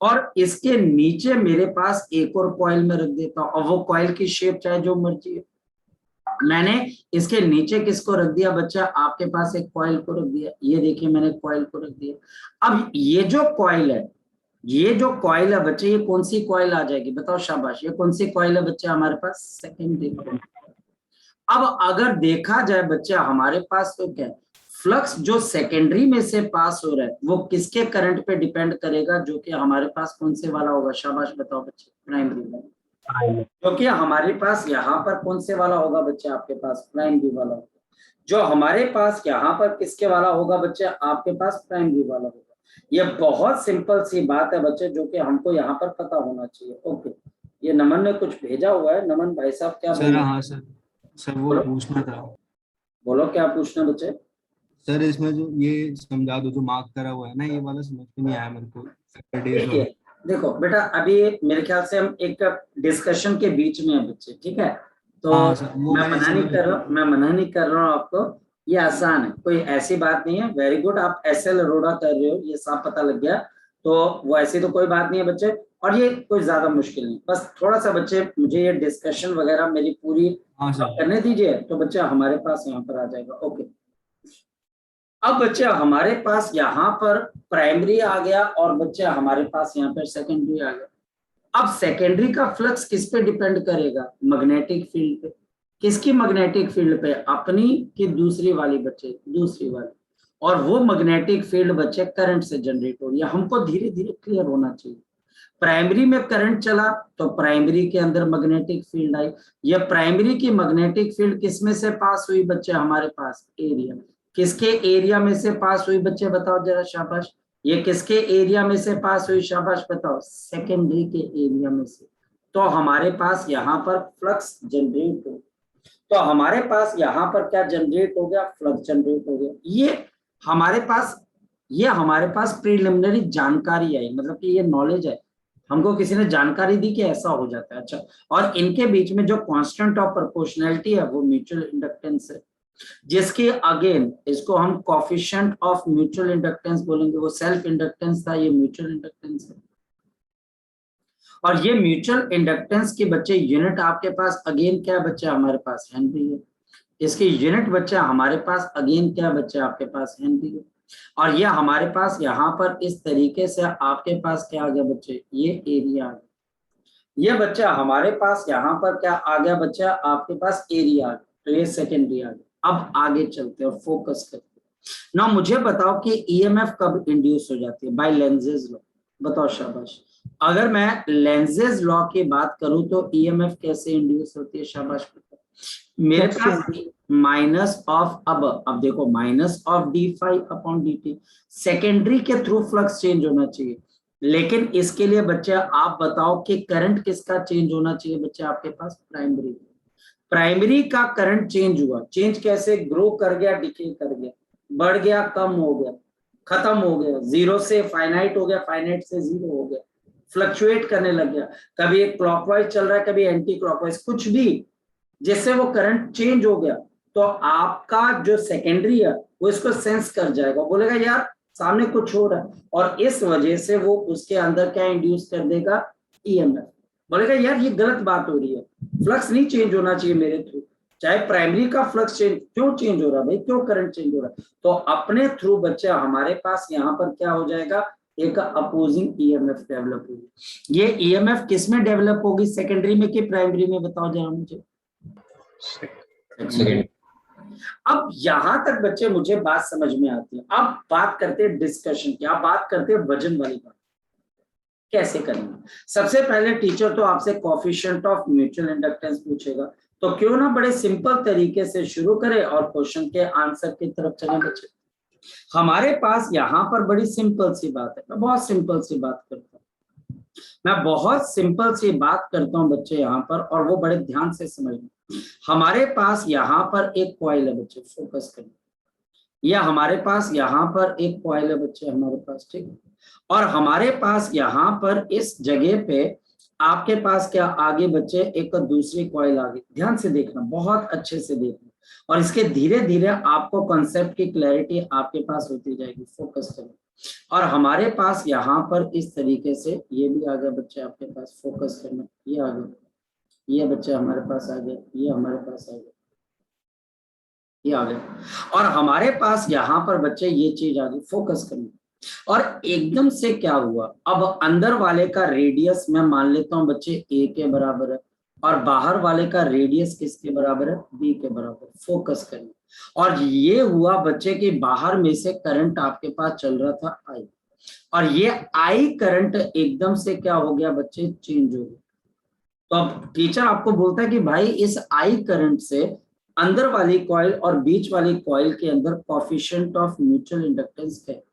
और इसके नीचे मेरे पास एक और कॉइल में रख देता हूं, और वो कॉइल की शेप चाहे जो मर्जी है, मैंने इसके नीचे किसको रख दिया बच्चा, आपके पास एक कॉइल को रख दिया, ये देखिए मैंने कॉइल को रख दिया। अब ये जो कॉइल है, ये जो कॉइल है बच्चे, ये कौन सी कॉइल आ जाएगी, बताओ शाबाश, ये कौन सी कॉइल है बच्चा हमारे पास, सेकेंडरी कॉइल। अब अगर देखा जाए बच्चा हमारे पास तो क्या, फ्लक्स जो सेकेंडरी में से पास हो रहा है वो किसके करंट पे डिपेंड करेगा, जो कि हमारे पास कौन से वाला होगा, शाबाश बताओ बच्चे, प्राइमरी वाला। क्योंकि हमारे पास यहाँ पर कौन से वाला होगा बच्चे, आपके पास प्राइमरी वाला होगा। जो हमारे पास यहाँ पर किसके वाला होगा बच्चे, आपके पास प्राइमरी वाला होगा। ये बहुत सिंपल सी बात है बच्चे, जो कि हमको यहाँ पर पता होना चाहिए। ओके, ये नमन ने कुछ भेजा हुआ है, नमन भाई साहब क्या सर? हाँ सर वो पूछना था। बोलो क्या पूछना बच्चे। सर इसमें जो ये समझा दो, जो मार्क करा हुआ है ना, ये वाला समझ में नहीं आया मेरे को। देखो बेटा, अभी मेरे ख्याल से हम एक डिस्कशन के बीच में है बच्चे, ठीक है, तो मैं मना नहीं कर रहा हूँ आपको, ये आसान है, कोई ऐसी बात नहीं है। वेरी गुड, आप एसएल अरोड़ा कर रहे हो, ये साफ पता लग गया, तो वो ऐसी तो कोई बात नहीं है बच्चे, और ये कोई ज्यादा मुश्किल नहीं, बस थोड़ा सा बच्चे मुझे ये डिस्कशन वगैरह मेरी पूरी करने दीजिए, तो बच्चा हमारे पास यहाँ पर आ जाएगा। ओके, अब बच्चा हमारे पास यहाँ पर प्राइमरी आ गया, और बच्चा हमारे पास यहाँ पर सेकेंडरी आ गया। अब सेकेंडरी का फ्लक्स किस पे डिपेंड करेगा, मैग्नेटिक फील्ड पे। किसकी मैग्नेटिक फील्ड पे, अपनी कि दूसरी वाली बच्चे, दूसरी वाली। और वो मैग्नेटिक फील्ड बच्चे करंट से जनरेट हो रही है, हमको धीरे धीरे क्लियर होना चाहिए। प्राइमरी में करंट चला तो प्राइमरी के अंदर मैग्नेटिक फील्ड आई, ये प्राइमरी की मैग्नेटिक फील्ड किसमें से पास हुई बच्चे, हमारे पास एरिया। किसके एरिया में से पास हुई बच्चे, बताओ जरा शाबाश, ये किसके एरिया में से पास हुई, शाबाश बताओ, सेकेंडरी के एरिया में से। तो हमारे पास यहाँ पर फ्लक्स जनरेट हो, तो हमारे पास यहाँ पर क्या जनरेट हो गया, फ्लक्स जनरेट हो गया। ये हमारे पास प्रीलिमिनरी जानकारी आई, मतलब कि ये नॉलेज है, हमको किसी ने जानकारी दी कि ऐसा हो जाता है। अच्छा, और इनके बीच में जो कांस्टेंट ऑफ प्रोपोर्शनैलिटी है वो म्यूचुअल इंडक्टेंस है, जिसके अगेन इसको हम कोएफिशिएंट ऑफ म्यूचुअल इंडक्टेंस बोलेंगे। वो सेल्फ इंडक्टेंस था, ये म्यूचुअल इंडक्टेंस है। और ये म्यूचुअल इंडक्टेंस के बच्चे यूनिट आपके पास अगेन क्या बच्चे, हमारे पास हेनरी है। इसकी यूनिट बच्चे हमारे पास अगेन क्या बच्चे, आपके पास हेनरी है। और ये हमारे पास यहाँ पर इस तरीके से आपके पास क्या आ गया बच्चे, ये एरिया आ गया। ये बच्चा हमारे पास यहाँ पर क्या आ गया बच्चा, आपके पास एरिया, तो ये सेकेंडरी आ गया। अब आगे चलते हैं और फोकस करते हैं। ना मुझे बताओ कि ईएमएफ कब इंड्यूस हो जाती है, बाय लेंजेज लॉ। बताओ शाबाश। अगर मैं लेंजेज लॉ की बात करूं तो ईएमएफ कैसे इंड्यूस होती है, शाबाश बताओ। मेरे पास माइनस ऑफ, अब देखो minus of d5 upon dt, secondary के थ्रू फ्लक्स चेंज होना चाहिए। लेकिन इसके लिए बच्चे आप बताओ कि करंट किसका चेंज होना चाहिए बच्चे, आपके पास प्राइमरी। प्राइमरी का करंट चेंज हुआ, चेंज कैसे, ग्रो कर गया, डिके कर गया, बढ़ गया, कम हो गया, खत्म हो गया, जीरो से फाइनाइट हो गया, फाइनाइट से जीरो हो गया, फ्लक्चुएट करने लग गया, कभी एक क्लॉकवाइज चल रहा है, कभी एंटी क्लॉकवाइज, कुछ भी जिससे वो करंट चेंज हो गया, तो आपका जो सेकेंडरी है वो इसको सेंस कर जाएगा, बोलेगा यार सामने कुछ हो रहा है, और इस वजह से वो उसके अंदर क्या इंड्यूस कर देगा, ईएमएफ। बोलेगा यार ये गलत बात हो रही है, फ्लक्स नहीं चेंज होना चाहिए मेरे थ्रू, चाहे प्राइमरी का फ्लक्स चेंज क्यों चेंज हो रहा है भाई, क्यों करंट चेंज हो रहा है, तो अपने थ्रू बच्चा हमारे पास यहाँ पर क्या हो जाएगा, एक अपोजिंग ईएमएफ डेवलप होगी। ये ईएमएफ किस में डेवलप होगी, सेकेंडरी में कि प्राइमरी में, बताओ जरा मुझे। अब यहां तक बच्चे मुझे बात समझ में आती है। अब बात करते हैं डिस्कशन की, अब बात करते हैं वजन वाली बात, कैसे करेंगे। सबसे पहले टीचर तो आपसे कोएफिशिएंट ऑफ म्यूचुअल इंडक्टेंस पूछेगा, तो क्यों ना बड़े सिंपल तरीके से शुरू करें और क्वेश्चन के आंसर की तरफ चले बच्चे। हमारे पास यहाँ पर बड़ी सिंपल सी बात है, मैं बहुत सिंपल सी बात करता हूँ, मैं बहुत सिंपल सी बात करता हूँ बच्चे यहाँ पर, और वो बड़े ध्यान से समझना। हमारे पास यहाँ पर एक कॉइल है बच्चे, फोकस करें, या हमारे पास यहाँ पर एक कॉइल है बच्चे हमारे पास, ठीक है, और हमारे पास यहाँ पर इस जगह पे आपके पास क्या आगे बच्चे एक दूसरी कॉइल आगे, ध्यान से देखना, बहुत अच्छे से देखना, और इसके धीरे धीरे आपको कॉन्सेप्ट की क्लैरिटी आपके पास होती जाएगी, फोकस करें। और हमारे पास यहाँ पर इस तरीके से ये भी आ गया बच्चे आपके पास, फोकस करना, ये आ गया, ये बच्चे हमारे पास आ गया, ये हमारे पास आ गया, ये आ गया, और हमारे पास यहाँ पर बच्चे ये चीज आ गई, फोकस करना। और एकदम से क्या हुआ, अब अंदर वाले का रेडियस मैं मान लेता हूं बच्चे a के बराबर है, और बाहर वाले का रेडियस किसके बराबर है, b के बराबर, फोकस करना। और ये हुआ बच्चे कि बाहर में से करंट आपके पास चल रहा था I, और ये I करंट एकदम से क्या हो गया बच्चे, चेंज हो गया। तो अब टीचर आपको बोलता है कि भाई इस I करंट से अंदर वाली कॉइल और बीच वाली कॉइल के अंदर कोएफिशिएंट ऑफ म्यूचुअल इंडक्टेंस क्या है।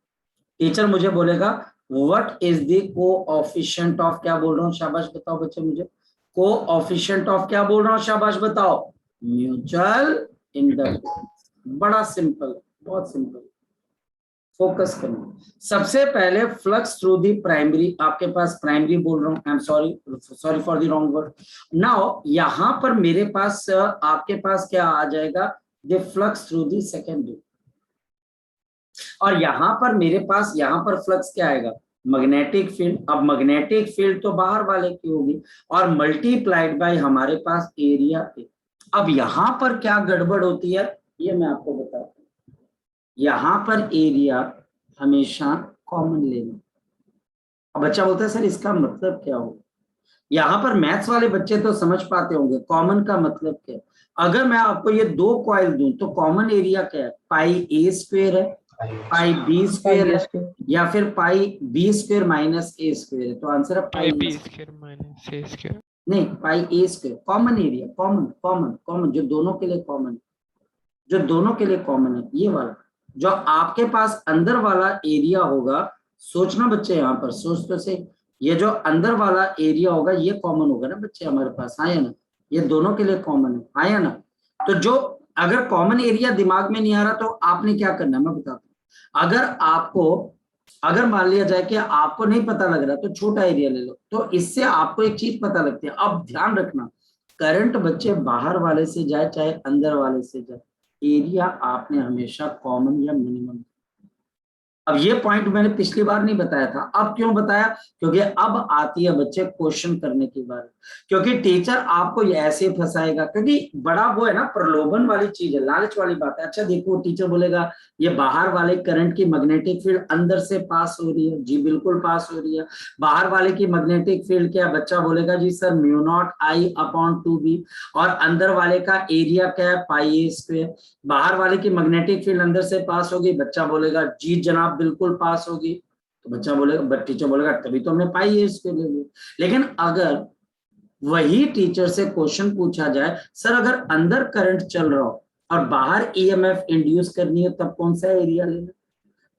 टीचर मुझे बोलेगा what is the coefficient of, क्या बोल रहा हूँ, शाबाश बताओ बच्चे मुझे, कोएफिशिएंट ऑफ क्या बोल रहा हूँ, शाबाश बताओ, म्यूचुअल इंडक्टेंस। बड़ा सिंपल, बहुत सिंपल, फोकस करना। सबसे पहले फ्लक्स थ्रू दी प्राइमरी, आपके पास प्राइमरी बोल रहा हूँ, I am sorry for the wrong word. Now यहां पर मेरे पास आपके पास क्या आ जाएगा, the flux through the secondary, और यहां पर मेरे पास यहाँ पर फ्लक्स क्या आएगा, मैग्नेटिक फील्ड। अब मैग्नेटिक फील्ड तो बाहर वाले की होगी, और मल्टीप्लाइड बाय हमारे पास एरिया। अब यहां पर क्या गड़बड़ होती है ये मैं आपको बताता हूँ। यहाँ पर एरिया हमेशा कॉमन लेना। अब बच्चा बोलता है सर इसका मतलब क्या हो, यहाँ पर मैथ्स वाले बच्चे तो समझ पाते होंगे कॉमन का मतलब क्या है। अगर मैं आपको ये दो कॉइल दूं तो कॉमन एरिया क्या है, पाई ए स्क्वायर है, पाई बी स्क्वायर है, या फिर pi B square minus A square है, तो आंसर है pi B square minus A square, नहीं pi A square. Common area, common common common, जो दोनों के लिए कॉमन है, जो दोनों के लिए कॉमन है, ये वाला जो आपके पास अंदर वाला एरिया होगा। सोचना बच्चे, यहाँ पर सोच तो से, ये जो अंदर वाला एरिया होगा ये कॉमन होगा ना बच्चे हमारे पास, आया ना, ये दोनों के लिए कॉमन है, आया ना। तो जो अगर कॉमन एरिया दिमाग में नहीं आ रहा तो आपने क्या करना है मैं बताता हूँ। अगर आपको, अगर मान लिया जाए कि आपको नहीं पता लग रहा तो छोटा एरिया ले लो, तो इससे आपको एक चीज पता लगती है। अब ध्यान रखना, करंट बच्चे बाहर वाले से जाए चाहे अंदर वाले से जाए, एरिया आपने हमेशा कॉमन या मिनिमम, अब ये पॉइंट मैंने पिछली बार नहीं बताया था, अब क्यों बताया? क्योंकि अब आती है बच्चे क्वेश्चन करने की बात, क्योंकि टीचर आपको ऐसे फंसाएगा, क्योंकि बड़ा वो है ना, प्रलोभन वाली चीज है, लालच वाली बात है। अच्छा देखो, टीचर बोलेगा ये बाहर वाले करंट की मैग्नेटिक फील्ड अंदर से पास हो रही है, जी बिल्कुल पास हो रही है। बाहर वाले की मैग्नेटिक फील्ड क्या? बच्चा बोलेगा जी sir mu not I upon 2b, और अंदर वाले का एरिया क्या है? पाई ए स्क्वायर। बाहर वाले की मैग्नेटिक फील्ड अंदर से पास होगी, बच्चा बोलेगा जी जनाब बिल्कुल पास होगी, तो बच्चा बोलेगा, टीचर बोलेगा तभी तो हमने पाई ए स्क्वायर ले लिया। लेकिन अगर वही टीचर से क्वेश्चन पूछा जाए, सर अगर अंदर करंट चल रहा हो और बाहर ईएमएफ इंड्यूस करनी है, तब कौन सा एरिया लेना?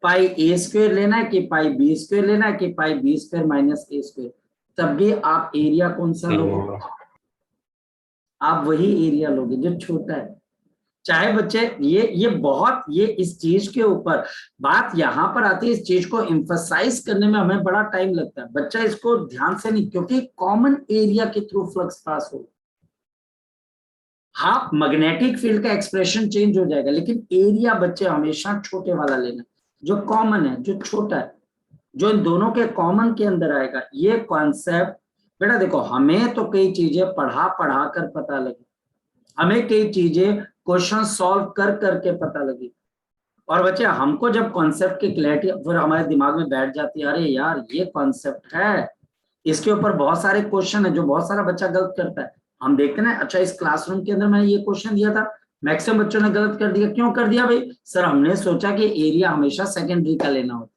पाई ए स्क्वायर लेना है कि पाई बी स्क्वायर लेना है कि पाई B square minus A square? तब भी आप एरिया कौन सा लोगे? आप वही एरिया लोगे जो छोटा है। चाहे बच्चे ये इस चीज के ऊपर बात यहां पर आती है, इस चीज को एम्फसाइज करने में हमें बड़ा टाइम लगता है। बच्चा इसको ध्यान से नहीं, क्योंकि कॉमन एरिया के थ्रू फ्लक्स पास हो। हाँ, मैग्नेटिक फील्ड का एक्सप्रेशन चेंज हो जाएगा, लेकिन एरिया बच्चे हमेशा छोटे वाला लेना, जो कॉमन है, जो छोटा है, जो इन दोनों के कॉमन के अंदर आएगा। ये कॉन्सेप्ट बेटा देखो, हमें तो कई चीजें पढ़ा कर पता लगी, हमें कई चीजें क्वेश्चन सॉल्व कर करके पता लगी, और बच्चे हमको जब कॉन्सेप्ट की क्लैरिटी फिर हमारे दिमाग में बैठ जाती है, अरे यार ये कॉन्सेप्ट है, इसके ऊपर बहुत सारे क्वेश्चन है जो बहुत सारा बच्चा गलत करता है। हम देखते हैं अच्छा इस क्लासरूम के अंदर मैंने ये क्वेश्चन दिया था, मैक्सिमम बच्चों ने गलत कर दिया। क्यों कर दिया भाई? सर हमने सोचा कि एरिया हमेशा सेकेंडरी का लेना होता है।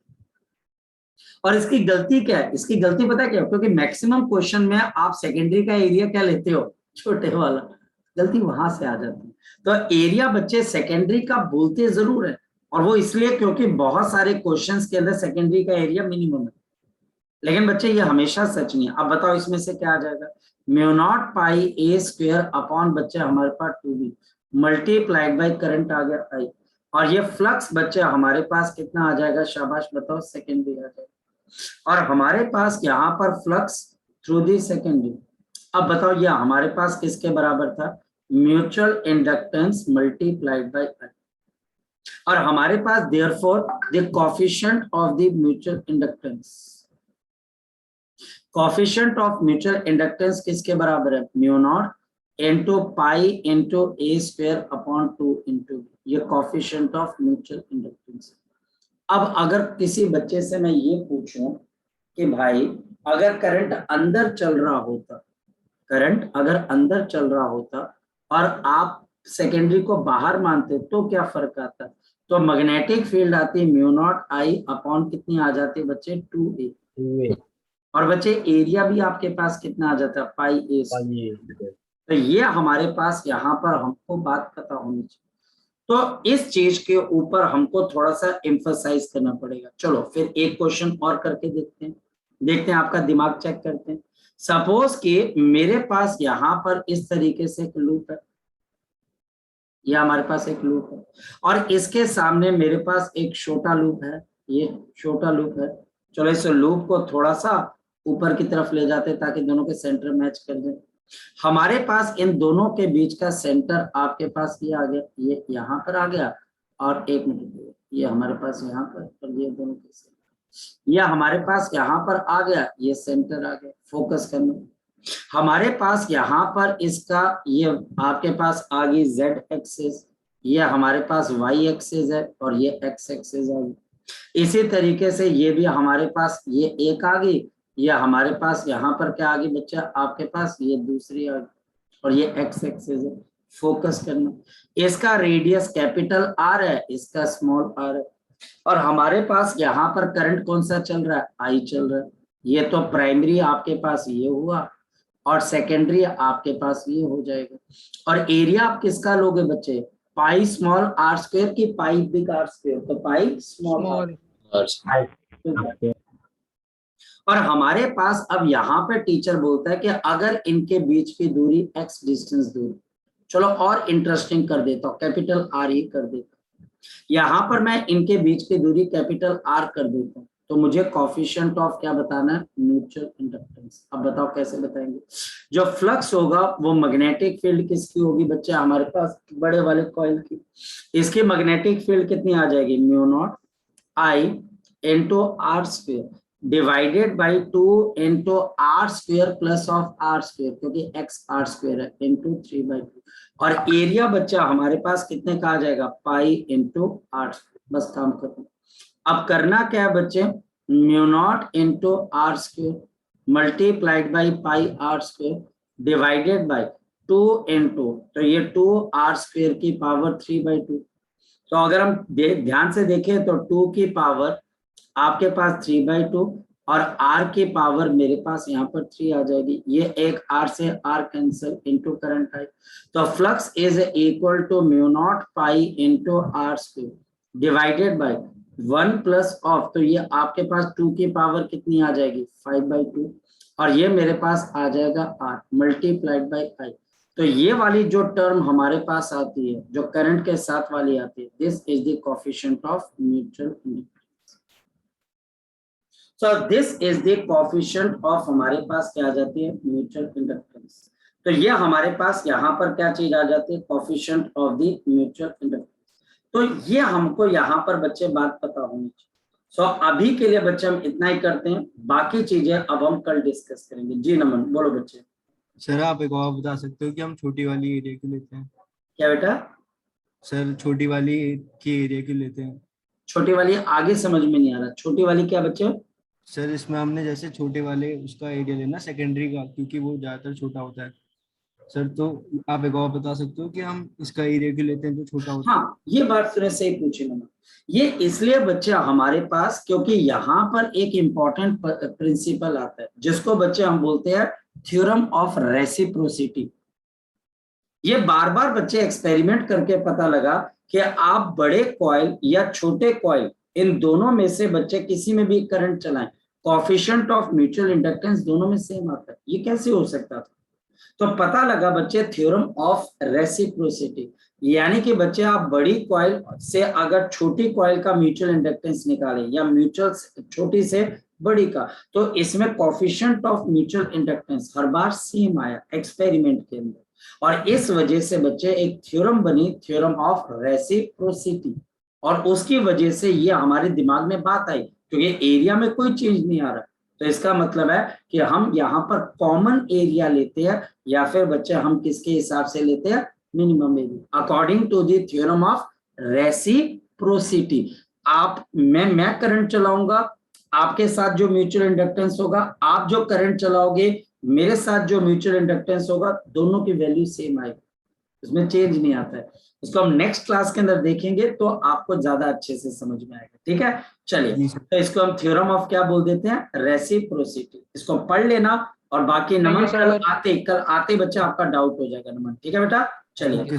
और इसकी गलती क्या है? इसकी गलती पता है क्या? क्योंकि मैक्सिमम क्वेश्चन में आप सेकेंडरी का एरिया क्या लेते हो? छोटे वाला। गलती वहां से आ जाती है। तो एरिया बच्चे सेकेंडरी का बोलते जरूर है, और वो इसलिए क्योंकि बहुत सारे क्वेश्चंस के अंदर सेकेंडरी का एरिया मिनिमम है, लेकिन बच्चे ये हमेशा सच नहीं है। अब बताओ इसमें से क्या आ जाएगा? Mu not pi A square upon बच्चे हमारे पास 2b मल्टीप्लाइड बाई करंट आ गया आई, और ये फ्लक्स बच्चे हमारे पास कितना आ जाएगा? शाबाश बताओ, सेकेंडरी आ जाएगा। और हमारे पास यहाँ पर फ्लक्स थ्रू दी सेकेंडरी। अब बताओ ये हमारे पास किसके बराबर था? Mutual inductance multiplied by I, और हमारे पास therefore the coefficient of the mutual inductance, coefficient of mutual inductance किसके बराबर है? Mu not into pi into A square upon 2 into, ये कोएफिशिएंट ऑफ म्यूचुअल इंडक्टेंस। अब अगर किसी बच्चे से मैं ये पूछूं कि भाई अगर करंट अंदर चल रहा होता, करंट अगर अंदर चल रहा होता और आप सेकेंडरी को बाहर मानते, तो क्या फर्क आता? तो मैग्नेटिक फील्ड आती म्यू नॉट आई अपॉन कितनी आ जाती बच्चे? 2a, और बच्चे एरिया भी आपके पास कितना आ जाता? पाई ए। तो ये हमारे पास यहाँ पर हमको बात पता होनी चाहिए। तो इस चीज के ऊपर हमको थोड़ा सा एम्फसाइज करना पड़ेगा। चलो फिर एक क्वेश्चन और करके देखते हैं आपका दिमाग चेक करते हैं। सपोज कि मेरे पास यहाँ पर इस तरीके से एक लूप है, ये हमारे पास एक लूप है, और इसके सामने मेरे पास एक छोटा लूप है, ये छोटा लूप है। चलो इस लूप को थोड़ा सा ऊपर की तरफ ले जाते हैं ताकि दोनों के सेंटर मैच कर दें। हमारे पास इन दोनों के बीच का सेंटर आपके पास ये आ गया, ये यहाँ पर आ गया, और एक मिनट ये हमारे पास यहाँ पर, और ये दोनों के सेंटर, ये हमारे पास यहाँ पर आ गया, ये सेंटर आ गया। फोकस करना, हमारे पास यहाँ पर इसका ये आपके पास आ गई जेड एक्सिस, ये हमारे पास वाई एक्सिस है, और ये एक्स एक्सिस आ गई। इसी तरीके से ये भी हमारे पास ये एक आ गई, ये हमारे पास यहाँ पर क्या आ गई बच्चा? आपके पास ये दूसरी आ गई, और ये एक्स एक्सिस है। फोकस करना, इसका रेडियस कैपिटल आर है, इसका स्मॉल आर है, और हमारे पास यहाँ पर करंट कौन सा चल रहा है? आई चल रहा है। ये तो प्राइमरी आपके पास ये हुआ, और सेकेंडरी आपके पास ये हो जाएगा। और एरिया आप किसका लोगे बच्चे? पाई स्मॉल आर स्क्वायर की पाई बिग आर स्क्वायर? तो पाई स्मॉल आर। और हमारे पास अब यहाँ पे टीचर बोलता है कि अगर इनके बीच की दूरी x डिस्टेंस दूरी, चलो और इंटरेस्टिंग कर देता हूँ, कैपिटल आर ही कर देता हूँ। यहाँ पर मैं इनके बीच की दूरी कैपिटल आर कर देता हूँ, तो मुझे कोएफिशिएंट ऑफ क्या बताना है? Mutual inductance. अब बताओ कैसे बताएंगे? जो फ्लक्स होगा वो मैग्नेटिक फील्ड किसकी होगी बच्चे? हमारे पास बड़े वाले कॉइल की। इसकी मैग्नेटिक फील्ड कितनी आ जाएगी? Mu not I into r square divided by 2 into r square plus of r square, क्योंकि x r square है, into 3/2। और एरिया बच्चा हमारे पास कितने का आ जाएगा, पाई इंटू आर। बस काम खत्म। अब करना क्या है बच्चे, mu not into R square multiplied by pi R square divided by 2 into, तो ये 2 आर स्क्वेयर की पावर 3/2। तो अगर हम ध्यान से देखें तो 2 की पावर आपके पास 3/2 और r की पावर मेरे पास यहाँ पर 3 आ जाएगी। ये एक r से r cancel into current I. तो flux is equal to mu not pi into R square divided by 1 plus of, तो ये आपके पास 2 की पावर कितनी आ जाएगी, 5/2, और ये मेरे पास आ जाएगा r मल्टीप्लाइड बाय आई। तो ये वाली जो टर्म हमारे पास आती है, जो करंट के साथ वाली आती है, this is the coefficient of mutual inductance. So this is the coefficient of हमारे पास क्या आ जाती है, म्यूचुअल इंडक्टेंस। तो ये हमारे पास यहाँ पर क्या चीज आ जाती है, coefficient of the mutual inductance. तो ये हमको यहाँ पर बच्चे बात पता होनी चाहिए। सो अभी के लिए बच्चे हम इतना ही करते हैं, बाकी चीजें अब हम कल डिस्कस करेंगे। जी नमन, बोलो बच्चे। सर आप एक और बता सकते हो कि हम छोटी वाली एरिया क्यों लेते हैं? क्या बेटा? सर छोटी वाली की एरिया क्यों लेते हैं? छोटी वाली आगे समझ में नहीं आ रहा, छोटी वाली क्या बच्चे? सर इसमें हमने जैसे छोटे वाले उसका एरिया लेना सेकेंडरी का, क्योंकि वो ज्यादातर छोटा होता है। सर तो आप एक और बता सकते हो कि हम इसका एरिया क्यों लेते हैं जो छोटा होता है? हाँ, ये बात तुमने सही पूछी ना। ये इसलिए बच्चे हमारे पास, क्योंकि यहाँ पर एक इंपॉर्टेंट प्रिंसिपल आता है जिसको बच्चे हम बोलते हैं थ्योरम ऑफ रेसिप्रोसिटी। ये बार बार बच्चे एक्सपेरिमेंट करके पता लगा कि आप बड़े कॉइल या छोटे कॉइल, इन दोनों में से बच्चे किसी में भी करंट चलाएं, कोएफिशिएंट ऑफ म्यूचुअल इंडक्टेंस दोनों में सेम आता है। ये कैसे हो सकता था? तो पता लगा बच्चे थ्योरम ऑफ रेसिप्रोसिटी, यानी कि बच्चे आप बड़ी कॉइल से अगर छोटी कॉइल का म्यूचुअल इंडक्टेंस निकालें या म्यूचुअल छोटी से बड़ी का, तो इसमें coefficient of mutual inductance her bar same आया एक्सपेरिमेंट के अंदर। और इस वजह से बच्चे एक थ्योरम बनी, थ्योरम ऑफ रेसिप्रोसिटी, और उसकी वजह से ये हमारे दिमाग में बात आई, क्योंकि एरिया में कोई चेंज नहीं आ रहा। तो इसका मतलब है कि हम यहाँ पर कॉमन एरिया लेते हैं, या फिर बच्चे हम किसके हिसाब से लेते हैं, minimum area, according to the theorem of reciprocity. आप मैं करंट चलाऊंगा, आपके साथ जो म्यूचुअल इंडक्टेंस होगा, आप जो करंट चलाओगे, मेरे साथ जो म्यूचुअल इंडक्टेंस होगा, दोनों की वैल्यू सेम आएगी, इसमें चेंज नहीं आता है। इसको हम नेक्स्ट क्लास के अंदर देखेंगे तो आपको ज्यादा अच्छे से समझ में आएगा। ठीक है, चलिए, तो इसको हम थ्योरम ऑफ क्या बोल देते हैं, रेसिप्रोसिटी। इसको पढ़ लेना, और बाकी नमन कल आते बच्चा आपका डाउट हो जाएगा नमन। ठीक है बेटा, चलिए।